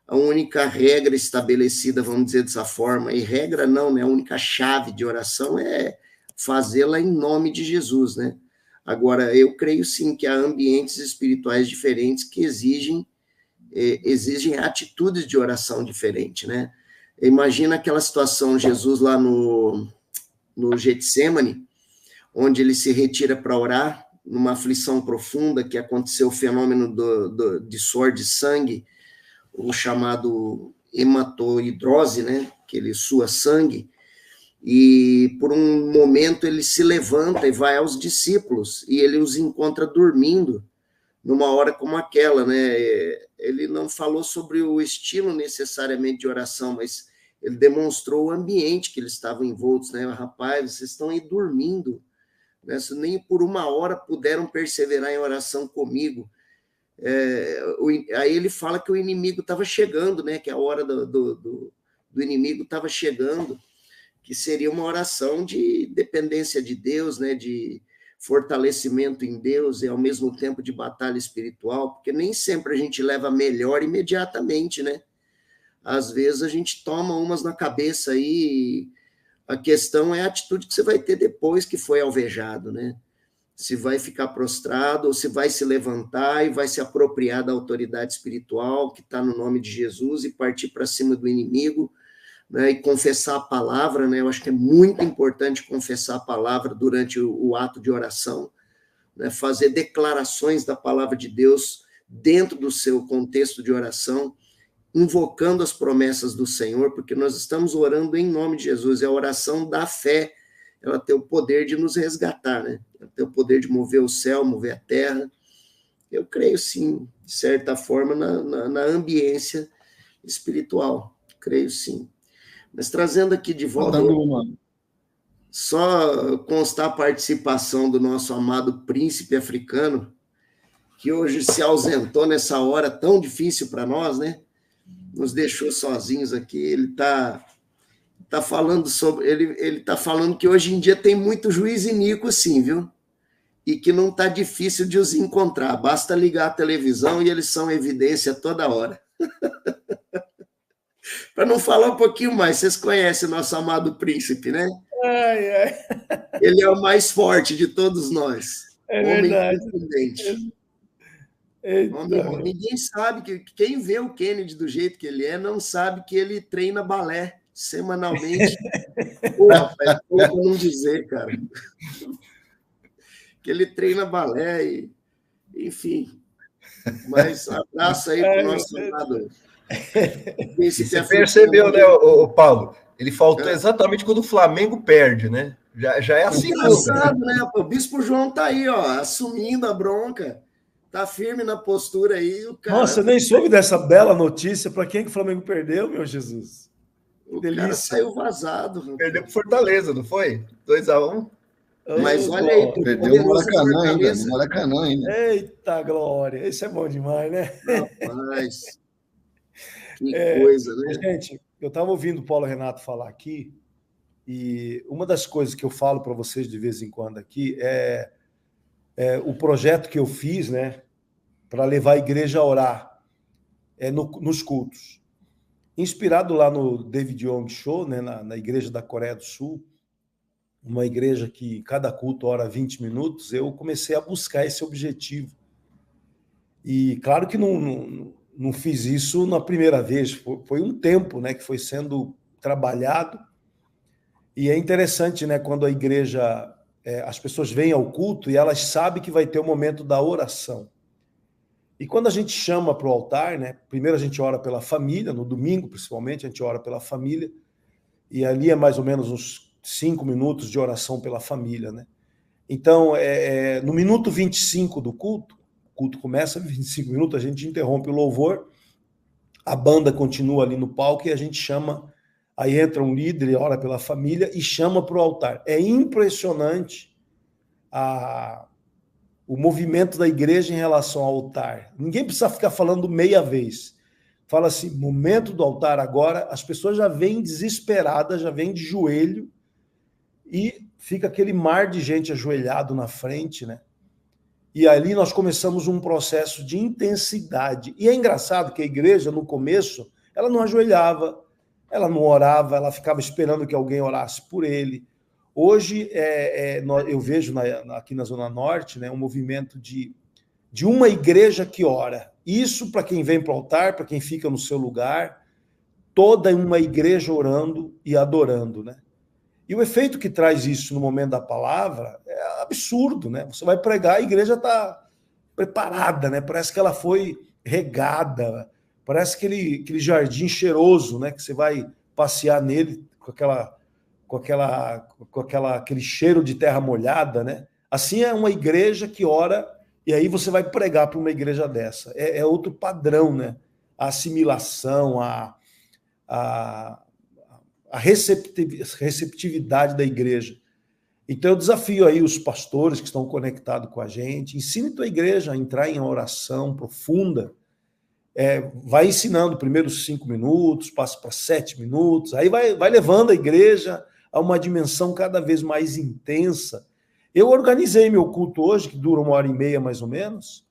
a única regra estabelecida, vamos dizer dessa forma, e regra não, né? A única chave de oração é fazê-la em nome de Jesus, né? Agora, eu creio sim que há ambientes espirituais diferentes que exigem atitudes de oração diferentes, né? Imagina aquela situação, Jesus lá no Getsemane, onde ele se retira para orar, numa aflição profunda, que aconteceu o fenômeno de suor de sangue, o chamado hematoidrose, né? Que ele sua sangue, e por um momento ele se levanta e vai aos discípulos, e ele os encontra dormindo, numa hora como aquela, né? Ele não falou sobre o estilo necessariamente de oração, mas ele demonstrou o ambiente que eles estavam envoltos, né? Rapaz, vocês estão aí dormindo, né? Nem por uma hora puderam perseverar em oração comigo. Aí ele fala que o inimigo estava chegando, né? Que a hora do inimigo estava chegando, que seria uma oração de dependência de Deus, né? De fortalecimento em Deus e ao mesmo tempo de batalha espiritual, porque nem sempre a gente leva melhor imediatamente, né? Às vezes a gente toma umas na cabeça aí, a questão é a atitude que você vai ter depois que foi alvejado, né? Se vai ficar prostrado ou se vai se levantar e vai se apropriar da autoridade espiritual que está no nome de Jesus e partir para cima do inimigo, né, e confessar a palavra, né? Eu acho que é muito importante confessar a palavra durante o ato de oração, né? Fazer declarações da palavra de Deus dentro do seu contexto de oração, invocando as promessas do Senhor, porque nós estamos orando em nome de Jesus, é a oração da fé, ela tem o poder de nos resgatar, né? Ela tem o poder de mover o céu, mover a terra. Eu creio, sim, de certa forma, na ambiência espiritual, creio, sim. Mas trazendo aqui de volta, só constar a participação do nosso amado príncipe africano, que hoje se ausentou nessa hora tão difícil para nós, né? Nos deixou sozinhos aqui. Ele está falando sobre. Ele está falando que hoje em dia tem muito juiz iníquo, sim, viu? E que não está difícil de os encontrar. Basta ligar a televisão e eles são evidência toda hora. Para não falar um pouquinho mais, vocês conhecem o nosso amado príncipe, né? Ai, ai. Ele é o mais forte de todos nós. Homem contundente. Ninguém sabe que quem vê o Kennedy do jeito que ele é, não sabe que ele treina balé semanalmente. Pô, rapaz, pouco não dizer, cara. Que ele treina balé e, enfim. Mas abraço aí para o nosso amado. Você percebeu, né, o Paulo? Ele faltou exatamente quando o Flamengo perde, né? Já é assim. Engraçado, né? O Bispo João tá aí, ó, assumindo a bronca. Tá firme na postura aí. O cara... Nossa, eu nem soube dessa bela notícia. Para quem que o Flamengo perdeu, meu Jesus? O cara saiu vazado. Perdeu pro Fortaleza, não foi? 2-1. Mas olha aí, perdeu o Maracanã ainda. Eita, glória. Isso é bom demais, né? Rapaz. Que coisa, né? Gente, eu estava ouvindo o Paulo Renato falar aqui, e uma das coisas que eu falo para vocês de vez em quando aqui é o projeto que eu fiz, né, para levar a igreja a orar nos cultos. Inspirado lá no David Yong Cho, né, na igreja da Coreia do Sul, uma igreja que cada culto ora 20 minutos, eu comecei a buscar esse objetivo. E claro que não fiz isso na primeira vez, foi um tempo, né, que foi sendo trabalhado. E é interessante, né, quando a igreja, as pessoas vêm ao culto e elas sabem que vai ter o momento da oração. E quando a gente chama para o altar, né, primeiro a gente ora pela família, no domingo principalmente, a gente ora pela família, e ali é mais ou menos uns 5 minutos de oração pela família, né? Então, no minuto 25 do culto, o culto começa 25 minutos, a gente interrompe o louvor, a banda continua ali no palco e a gente chama, aí entra um líder e ora pela família e chama para o altar. É impressionante o movimento da igreja em relação ao altar. Ninguém precisa ficar falando meia vez. Fala assim, momento do altar agora, as pessoas já vêm desesperadas, já vêm de joelho e fica aquele mar de gente ajoelhado na frente, né? E ali nós começamos um processo de intensidade. E é engraçado que a igreja, no começo, ela não ajoelhava, ela não orava, ela ficava esperando que alguém orasse por ele. Hoje, eu vejo aqui na Zona Norte, né, um movimento de uma igreja que ora. Isso para quem vem para o altar, para quem fica no seu lugar, toda uma igreja orando e adorando, né? E o efeito que traz isso no momento da palavra é absurdo, né? Você vai pregar, a igreja está preparada, né? Parece que ela foi regada, parece aquele jardim cheiroso, né? Que você vai passear nele com aquele cheiro de terra molhada, né? Assim é uma igreja que ora, e aí você vai pregar para uma igreja dessa. É outro padrão, né? A assimilação, a receptividade da igreja. Então, eu desafio aí os pastores que estão conectados com a gente, ensine tua igreja a entrar em oração profunda, vai ensinando primeiros 5 minutos, passa para 7 minutos, aí vai levando a igreja a uma dimensão cada vez mais intensa. Eu organizei meu culto hoje, que dura 1h30 mais ou menos,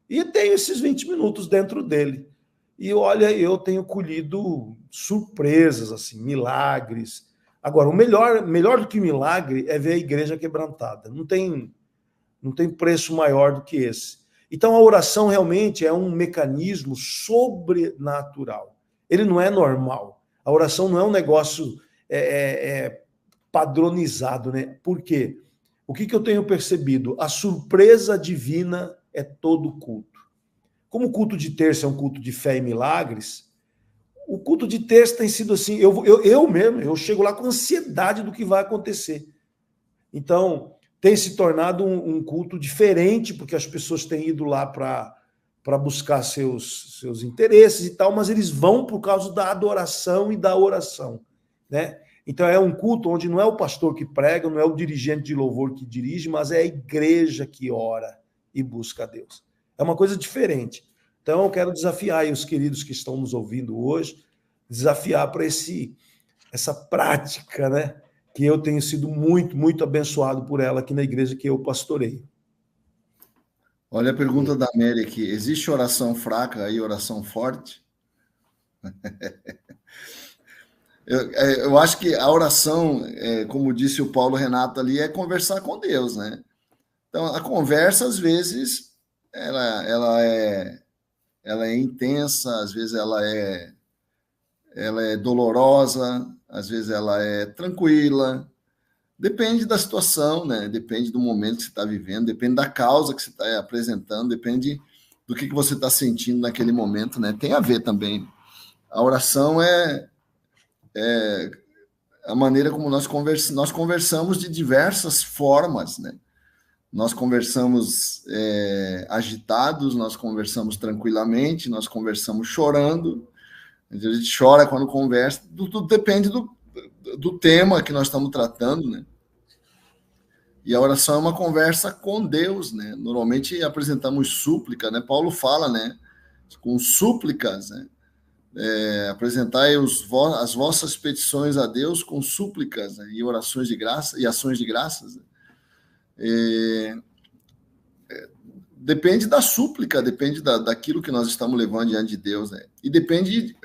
e tenho esses 20 minutos dentro dele. E olha, eu tenho colhido surpresas, assim, milagres. Agora, o melhor do que milagre é ver a igreja quebrantada. Não tem preço maior do que esse. Então, a oração realmente é um mecanismo sobrenatural. Ele não é normal. A oração não é um negócio padronizado, né? Por quê? O que eu tenho percebido? A surpresa divina é todo culto. Como o culto de terça é um culto de fé e milagres, o culto de terça tem sido assim, eu chego lá com ansiedade do que vai acontecer. Então, tem se tornado um culto diferente, porque as pessoas têm ido lá para buscar seus interesses e tal, mas eles vão por causa da adoração e da oração, né? Então, é um culto onde não é o pastor que prega, não é o dirigente de louvor que dirige, mas é a igreja que ora e busca a Deus. É uma coisa diferente. Então, eu quero desafiar aí os queridos que estão nos ouvindo hoje, desafiar para essa prática, né? Que eu tenho sido muito, muito abençoado por ela aqui na igreja que eu pastoreio. Olha a pergunta da Mary aqui. Existe oração fraca e oração forte? Eu acho que a oração, como disse o Paulo Renato ali, é conversar com Deus, né? Então, a conversa, às vezes, ela é intensa, às vezes ela é dolorosa, às vezes ela é tranquila. Depende da situação, né? Depende do momento que você está vivendo, depende da causa que você está apresentando, depende do que você está sentindo naquele momento, né? Tem a ver também. A oração é a maneira como nós conversamos de diversas formas, né? Nós conversamos agitados, nós conversamos tranquilamente, nós conversamos chorando. A gente chora quando conversa. Tudo depende do tema que nós estamos tratando, né? E a oração é uma conversa com Deus, né? Normalmente apresentamos súplica, né? Paulo fala, né? Com súplicas, né? Apresentai as vossas petições a Deus com súplicas, né? E orações de graça e ações de graças, né? Depende da súplica, depende daquilo que nós estamos levando diante de Deus, né? E depende,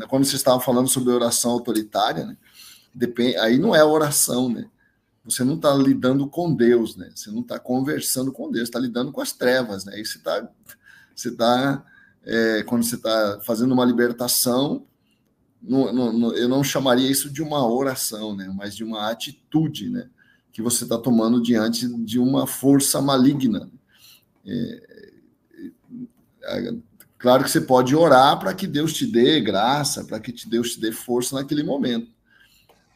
quando você estava falando sobre oração autoritária, né? Aí não é oração, né? Você não está lidando com Deus, né? Você não está conversando com Deus, está lidando com as trevas, né? Aí você está quando você está fazendo uma libertação, eu não chamaria isso de uma oração, né? Mas de uma atitude, né? Que você está tomando diante de uma força maligna. Claro que você pode orar para que Deus te dê graça, para que Deus te dê força naquele momento.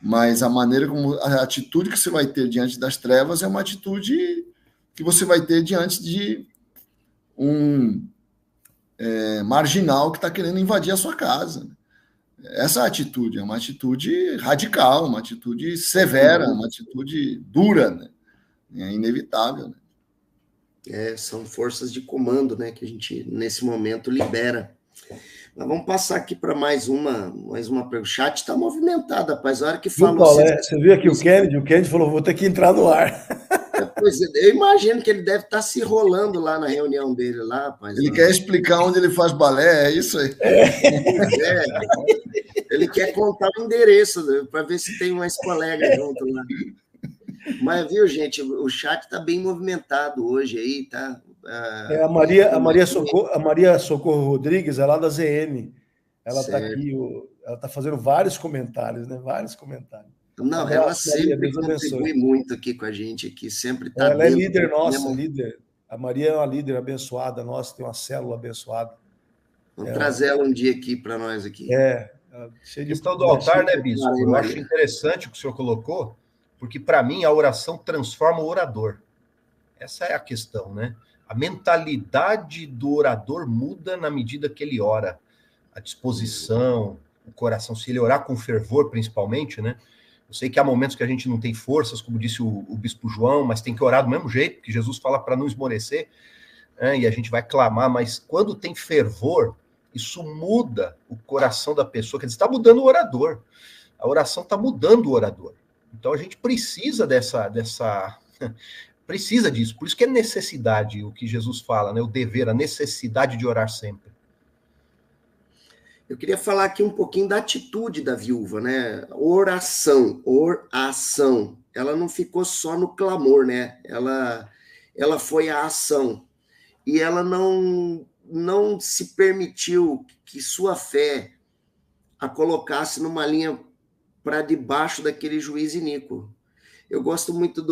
Mas a maneira como, a atitude que você vai ter diante das trevas é uma atitude que você vai ter diante de um marginal que está querendo invadir a sua casa. Essa atitude é uma atitude radical, uma atitude severa, uma atitude dura, né? É inevitável, né? São forças de comando, né, que a gente, nesse momento, libera. Mas vamos passar aqui para mais uma pergunta. O chat está movimentado, rapaz. A hora que falou... Você viu aqui o Kennedy falou, vou ter que entrar no ar. Pois eu imagino que ele deve estar se enrolando lá na reunião dele, lá, rapaz. Ele quer explicar onde ele faz balé, é isso aí? Ele quer contar o endereço, né, para ver se tem mais colega junto lá. Mas, viu, gente, o chat está bem movimentado hoje aí, tá? A Maria Socorro Rodrigues é lá da ZN. Ela está aqui, ela está fazendo vários comentários, né? Vários comentários. Não, ela sempre contribui muito aqui com a gente, aqui, sempre está. Ela é líder nossa, líder. A Maria é uma líder abençoada nossa, tem uma célula abençoada. Vamos trazer ela um dia aqui para nós aqui. Cheio de questão do altar, né, Bispo? Eu acho interessante o que o senhor colocou, porque, para mim, a oração transforma o orador. Essa é a questão, né? A mentalidade do orador muda na medida que ele ora. A disposição, o coração, se ele orar com fervor, principalmente, né? Eu sei que há momentos que a gente não tem forças, como disse o Bispo João, mas tem que orar do mesmo jeito, porque Jesus fala para não esmorecer, né? E a gente vai clamar, mas quando tem fervor, isso muda o coração da pessoa, quer dizer, está mudando o orador. A oração está mudando o orador. Então a gente precisa precisa disso. Por isso que é necessidade, o que Jesus fala, né? O dever, a necessidade de orar sempre. Eu queria falar aqui um pouquinho da atitude da viúva, né? Oração. Ela não ficou só no clamor, né? Ela foi a ação. E ela não se permitiu que sua fé a colocasse numa linha para debaixo daquele juiz iníquo. Eu gosto muito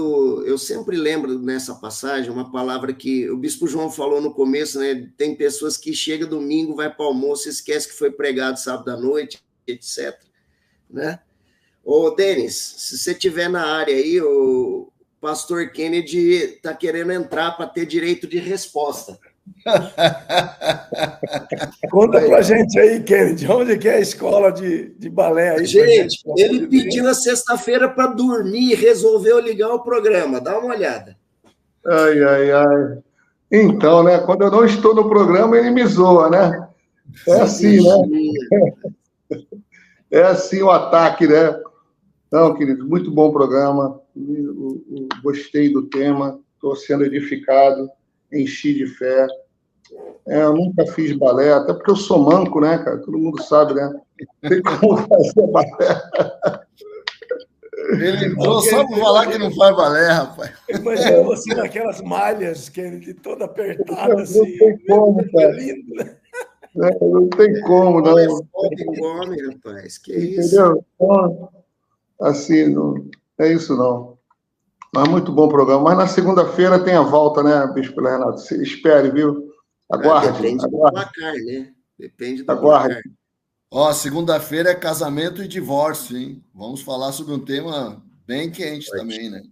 eu sempre lembro nessa passagem uma palavra que o Bispo João falou no começo, né? Tem pessoas que chegam domingo, vai para o almoço, esquece que foi pregado sábado à noite, etc. Né? Ô, Denis, se você estiver na área aí, o pastor Kennedy está querendo entrar para ter direito de resposta. Conta pra gente aí, Kennedy, onde que é a escola de balé aí? Gente, ele pediu na sexta-feira para dormir e resolveu ligar o programa. Dá uma olhada. Ai. Então, né? Quando eu não estou no programa, ele me zoa, né? É assim, né? É assim o ataque, né? Não, querido, muito bom programa. Gostei do tema, estou sendo edificado. Enchi de fé. Eu nunca fiz balé, até porque eu sou manco, né, cara? Todo mundo sabe, né? Não tem como fazer balé. Ele entrou só para falar que não faz balé, rapaz. Imagina você naquelas malhas, Kennedy, toda apertada, assim. Não tem como, cara. Lindo, né? Não tem como, não. Come, rapaz. Que isso? Entendeu? Então, assim, não é isso, não. Mas muito bom programa. Mas na segunda-feira tem a volta, né, Bispo Renato? Espere, viu? Aguarde. Depende do placar, né? Depende do Aguarde. placar. Ó, segunda-feira é casamento e divórcio, hein? Vamos falar sobre um tema bem quente também, né?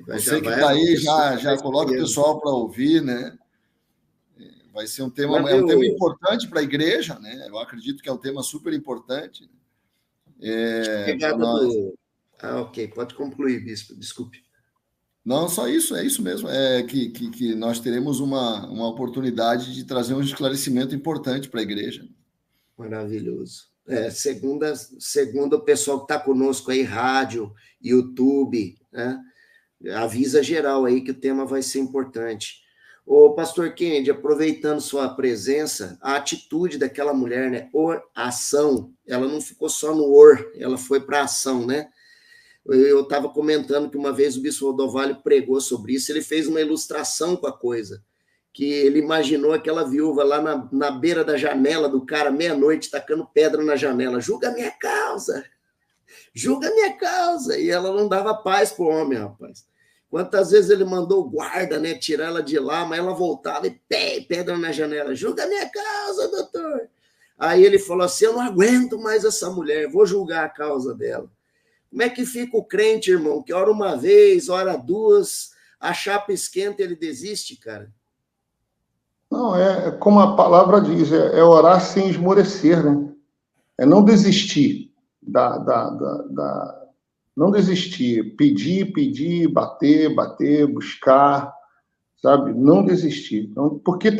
Você que está aí, já coloca o pessoal para ouvir, né? Vai ser um tema, um tema importante para a igreja, né? Eu acredito que é um tema super importante. Ok, pode concluir, Bispo, desculpe. Não, só isso, é isso mesmo. Que nós teremos uma oportunidade de trazer um esclarecimento importante para a igreja. Maravilhoso. Segundo o pessoal que está conosco aí, rádio, YouTube, né? Avisa geral aí que o tema vai ser importante. Ô, pastor Kennedy, aproveitando sua presença, a atitude daquela mulher, né? Ação, ela não ficou só no ela foi para a ação, né? Eu estava comentando que uma vez o Bispo Rodovalho pregou sobre isso, ele fez uma ilustração com a coisa. que ele imaginou aquela viúva lá na beira da janela do cara, meia-noite, tacando pedra na janela. Julga a minha causa! Julga a minha causa! E ela não dava paz pro homem, rapaz. Quantas vezes ele mandou o guarda, né, tirar ela de lá, mas ela voltava e pedra na janela. Julga a minha causa, doutor! Aí ele falou assim, eu não aguento mais essa mulher, vou julgar a causa dela. Como é que fica o crente, irmão? Que ora uma vez, ora duas, a chapa esquenta, ele desiste, cara? Não, é como a palavra diz, é orar sem esmorecer, né? É não desistir não desistir, pedir, bater, buscar, sabe? Não desistir. Então, porque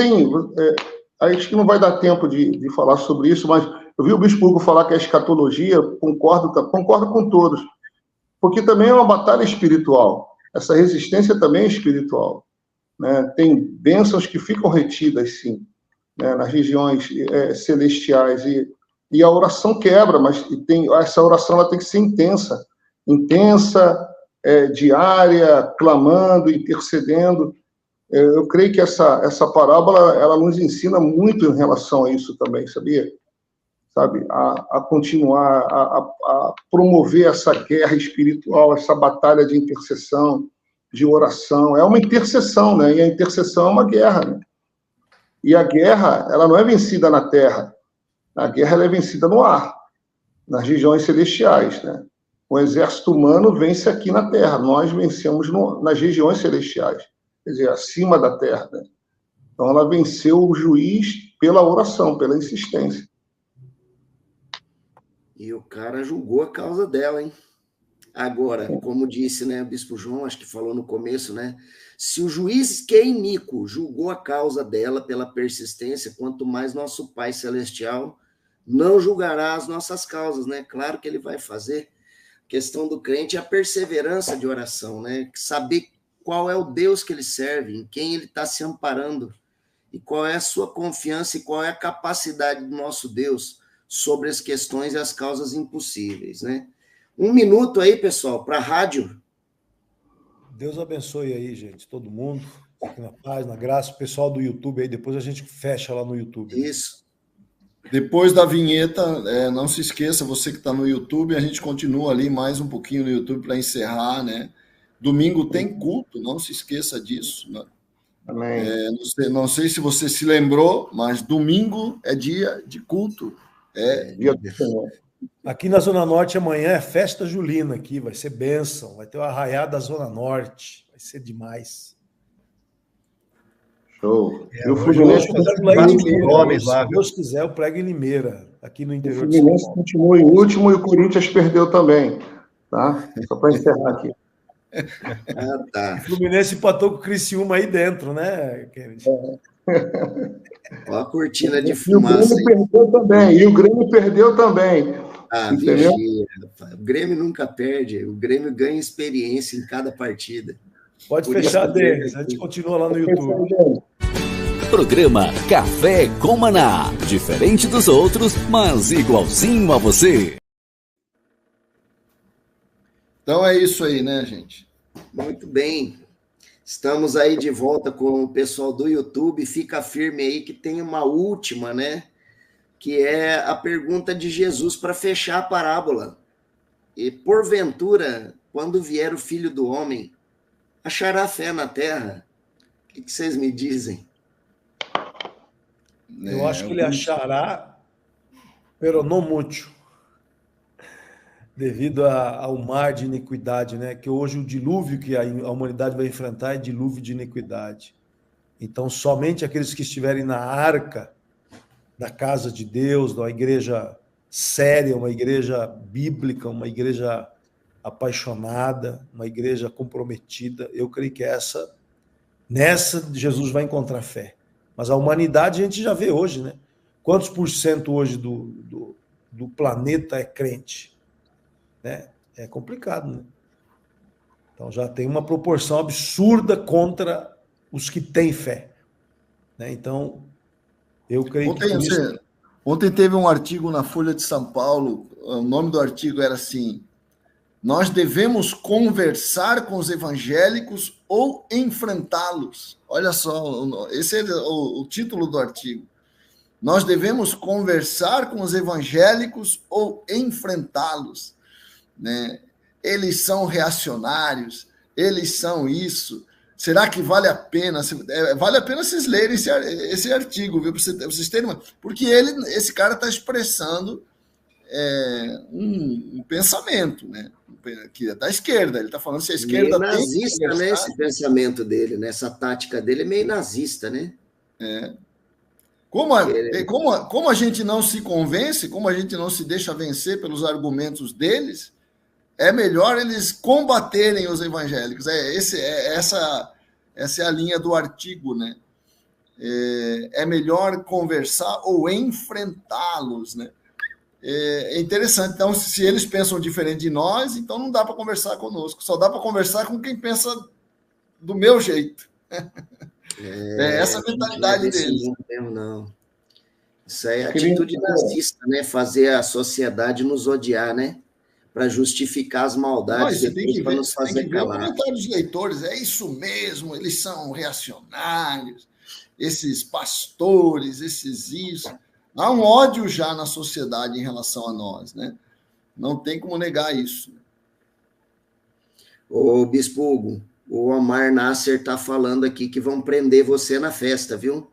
acho que não vai dar tempo de falar sobre isso, mas eu vi o Bispo Hugo falar que a escatologia, concordo com todos, porque também é uma batalha espiritual. Essa resistência também é espiritual. Né? Tem bênçãos que ficam retidas, sim, né? Nas regiões celestiais, e a oração quebra, mas essa oração ela tem que ser intensa, diária, clamando, intercedendo. Eu creio que essa parábola ela nos ensina muito em relação a isso também, sabia? Sabe, a continuar, a promover essa guerra espiritual, essa batalha de intercessão, de oração. É uma intercessão, né? E a intercessão é uma guerra, né? E a guerra, ela não é vencida na terra. A guerra ela é vencida no ar, nas regiões celestiais, né? O exército humano vence aqui na terra, nós vencemos nas regiões celestiais, quer dizer, acima da terra, né? Então ela venceu o juiz pela oração, pela insistência. E o cara julgou a causa dela, hein? Agora, como disse, né, o Bispo João, acho que falou no começo, né? Se o juiz que é iníquo julgou a causa dela pela persistência, quanto mais nosso Pai Celestial não julgará as nossas causas, né? Claro que ele vai fazer. A questão do crente é a perseverança de oração, né? Saber qual é o Deus que ele serve, em quem ele está se amparando, e qual é a sua confiança e qual é a capacidade do nosso Deus sobre as questões e as causas impossíveis, né? 1 minuto aí, pessoal, para a rádio. Deus abençoe aí, gente, todo mundo. Fique na paz, na graça. O pessoal do YouTube aí, depois a gente fecha lá no YouTube. Isso. Depois da vinheta, não se esqueça, você que está no YouTube, a gente continua ali mais um pouquinho no YouTube para encerrar, né? Domingo tem culto, não se esqueça disso, né? Amém. Não sei se você se lembrou, mas domingo é dia de culto. Dia do Senhor. Aqui na Zona Norte amanhã é festa julina aqui, vai ser bênção, vai ter o arraiá da Zona Norte, vai ser demais. Show. E o Fluminense lá. Se Deus quiser, eu prego em Limeira, aqui no interior de São Paulo. O Fluminense continua em último e o Corinthians perdeu também, tá? Só para encerrar aqui. Tá. O Fluminense empatou com o Criciúma aí dentro, né, Kennedy? Olha a cortina de fumaça. E o Grêmio perdeu também. Vigia, rapaz. O Grêmio nunca perde. O Grêmio ganha experiência em cada partida. Pode fechar, Denis. A gente continua lá no YouTube. Programa Café com Maná. Diferente dos outros, mas igualzinho a você. Então é isso aí, né, gente? Muito bem. Estamos aí de volta com o pessoal do YouTube. Fica firme aí que tem uma última, né? Que é a pergunta de Jesus para fechar a parábola. E porventura, quando vier o Filho do Homem, achará fé na terra? O que vocês me dizem? Eu acho que ele achará, pero não muito, devido ao mar de iniquidade, né? Que hoje o dilúvio que a humanidade vai enfrentar é dilúvio de iniquidade. Então, somente aqueles que estiverem na arca da casa de Deus, da igreja séria, uma igreja bíblica, uma igreja apaixonada, uma igreja comprometida, eu creio que nessa Jesus vai encontrar fé. Mas a humanidade a gente já vê hoje, né? Quantos por cento hoje do planeta é crente? Né? É complicado, né? Então já tem uma proporção absurda contra os que têm fé. Né? Então, eu creio que... Ontem teve um artigo na Folha de São Paulo, o nome do artigo era assim, Nós devemos conversar com os evangélicos ou enfrentá-los. Olha só, esse é o título do artigo. Nós devemos conversar com os evangélicos ou enfrentá-los, né? Eles são reacionários, eles são isso. Será que vale a pena? Vale a pena vocês lerem esse artigo, viu? Para vocês terem uma... Porque esse cara está expressando um pensamento, né? Que é da esquerda. Ele está falando se a esquerda meio nazista, né? Esse pensamento dele, né? Essa tática dele é meio nazista, né? Como a gente não se convence, como a gente não se deixa vencer pelos argumentos deles, é melhor eles combaterem os evangélicos. Essa é a linha do artigo, né? É melhor conversar ou enfrentá-los, né? É interessante. Então, se eles pensam diferente de nós, então não dá para conversar conosco. Só dá para conversar com quem pensa do meu jeito. Essa a mentalidade deles. Mesmo, não. Isso aí é atitude nazista, né? Fazer a sociedade nos odiar, né? Para justificar as maldades, para nos fazer calar. O comentário dos leitores é isso mesmo, eles são reacionários, esses pastores, esses isso. Há um ódio já na sociedade em relação a nós, né? Não tem como negar isso. Ô, Bispo Hugo, o Omar Nasser está falando aqui que vão prender você na festa, viu?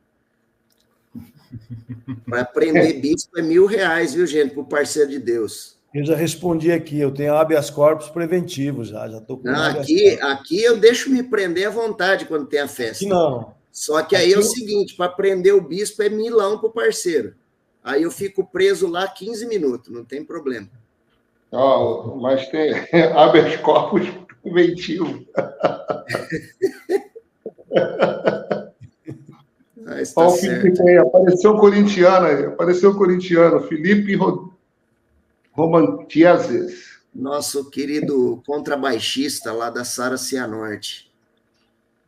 Para prender bispo é R$1.000, viu, gente, para o parceiro de Deus. Eu já respondi aqui, eu tenho habeas corpus preventivo já estou com aqui eu deixo me prender à vontade quando tem a festa. Aqui não. Só que aí é o seguinte, para prender o bispo é R$1.000 para o parceiro. Aí eu fico preso lá 15 minutos, não tem problema. Mas tem habeas corpus preventivo. Tá certo. Apareceu o corintiano, Felipe Romantiazes. Nosso querido contrabaixista lá da Sara Cianorte.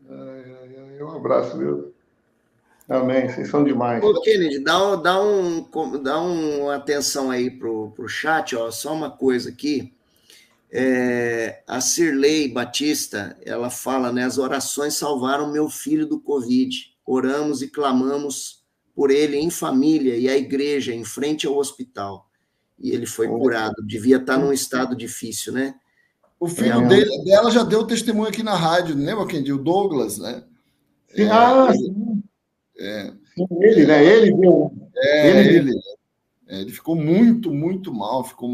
Um abraço, viu? Amém, vocês são demais. Ô, Kennedy, dá uma atenção aí pro chat, ó, só uma coisa aqui. A Cirlei Batista, ela fala, né, as orações salvaram meu filho do Covid. Oramos e clamamos por ele em família e a igreja em frente ao hospital. E ele foi curado. Devia estar num estado difícil, né? O filho dela já deu testemunho aqui na rádio, lembra quem? O Douglas, né? Sim. Ele, né? Ele viu. Ele ficou muito, muito mal. Ficou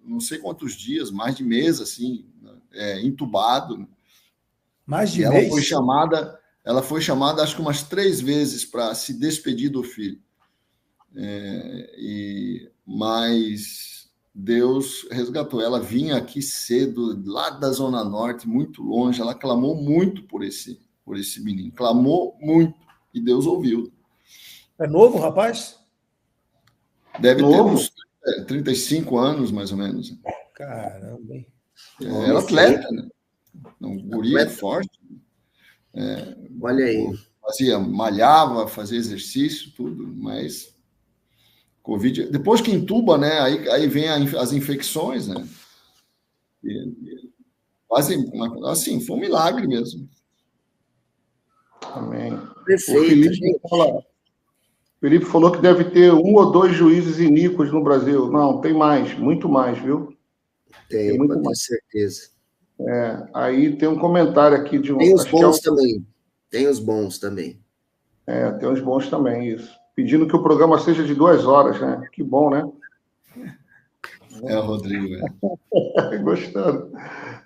não sei quantos dias, mais de mês, assim, entubado. Mais de mês? Ela foi chamada, acho que umas 3 vezes para se despedir do filho. Mas Deus resgatou. Ela vinha aqui cedo, lá da Zona Norte, muito longe. Ela clamou muito por esse menino. Clamou muito. E Deus ouviu. É novo, rapaz? Deve ter uns 35 anos, mais ou menos. Caramba, hein? Era atleta, né? Um guri forte. Olha aí. Malhava, fazia exercício, tudo, mas Covid... Depois que entuba, né? Aí vem as infecções, né? Assim, foi um milagre mesmo. Amém. Perfeito, o Felipe falou que deve ter 1 ou 2 juízes iníquos no Brasil. Não, tem mais, muito mais, viu? Tem muito mais. Certeza. Aí tem um comentário aqui de um... Tem os bons também. Tem os bons também. Tem os bons também, isso. Pedindo que o programa seja de 2 horas, né? Que bom, né? O Rodrigo, Gostando.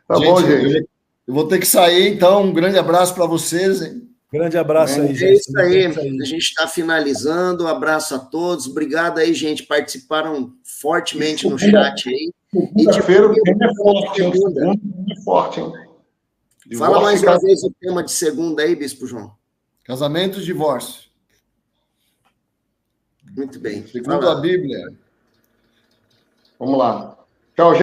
Tá bom, gente. Eu vou ter que sair, então. Um grande abraço para vocês, hein? Grande abraço aí, gente. É isso aí. A gente está finalizando. Um abraço a todos. Obrigado aí, gente. Participaram fortemente no chat aí. Segunda-feira o tema é forte, hein? Fala mais uma vez o tema de segunda aí, Bispo João. Casamento e divórcio. Muito bem. Segundo a Bíblia. Vamos lá. Tchau, gente.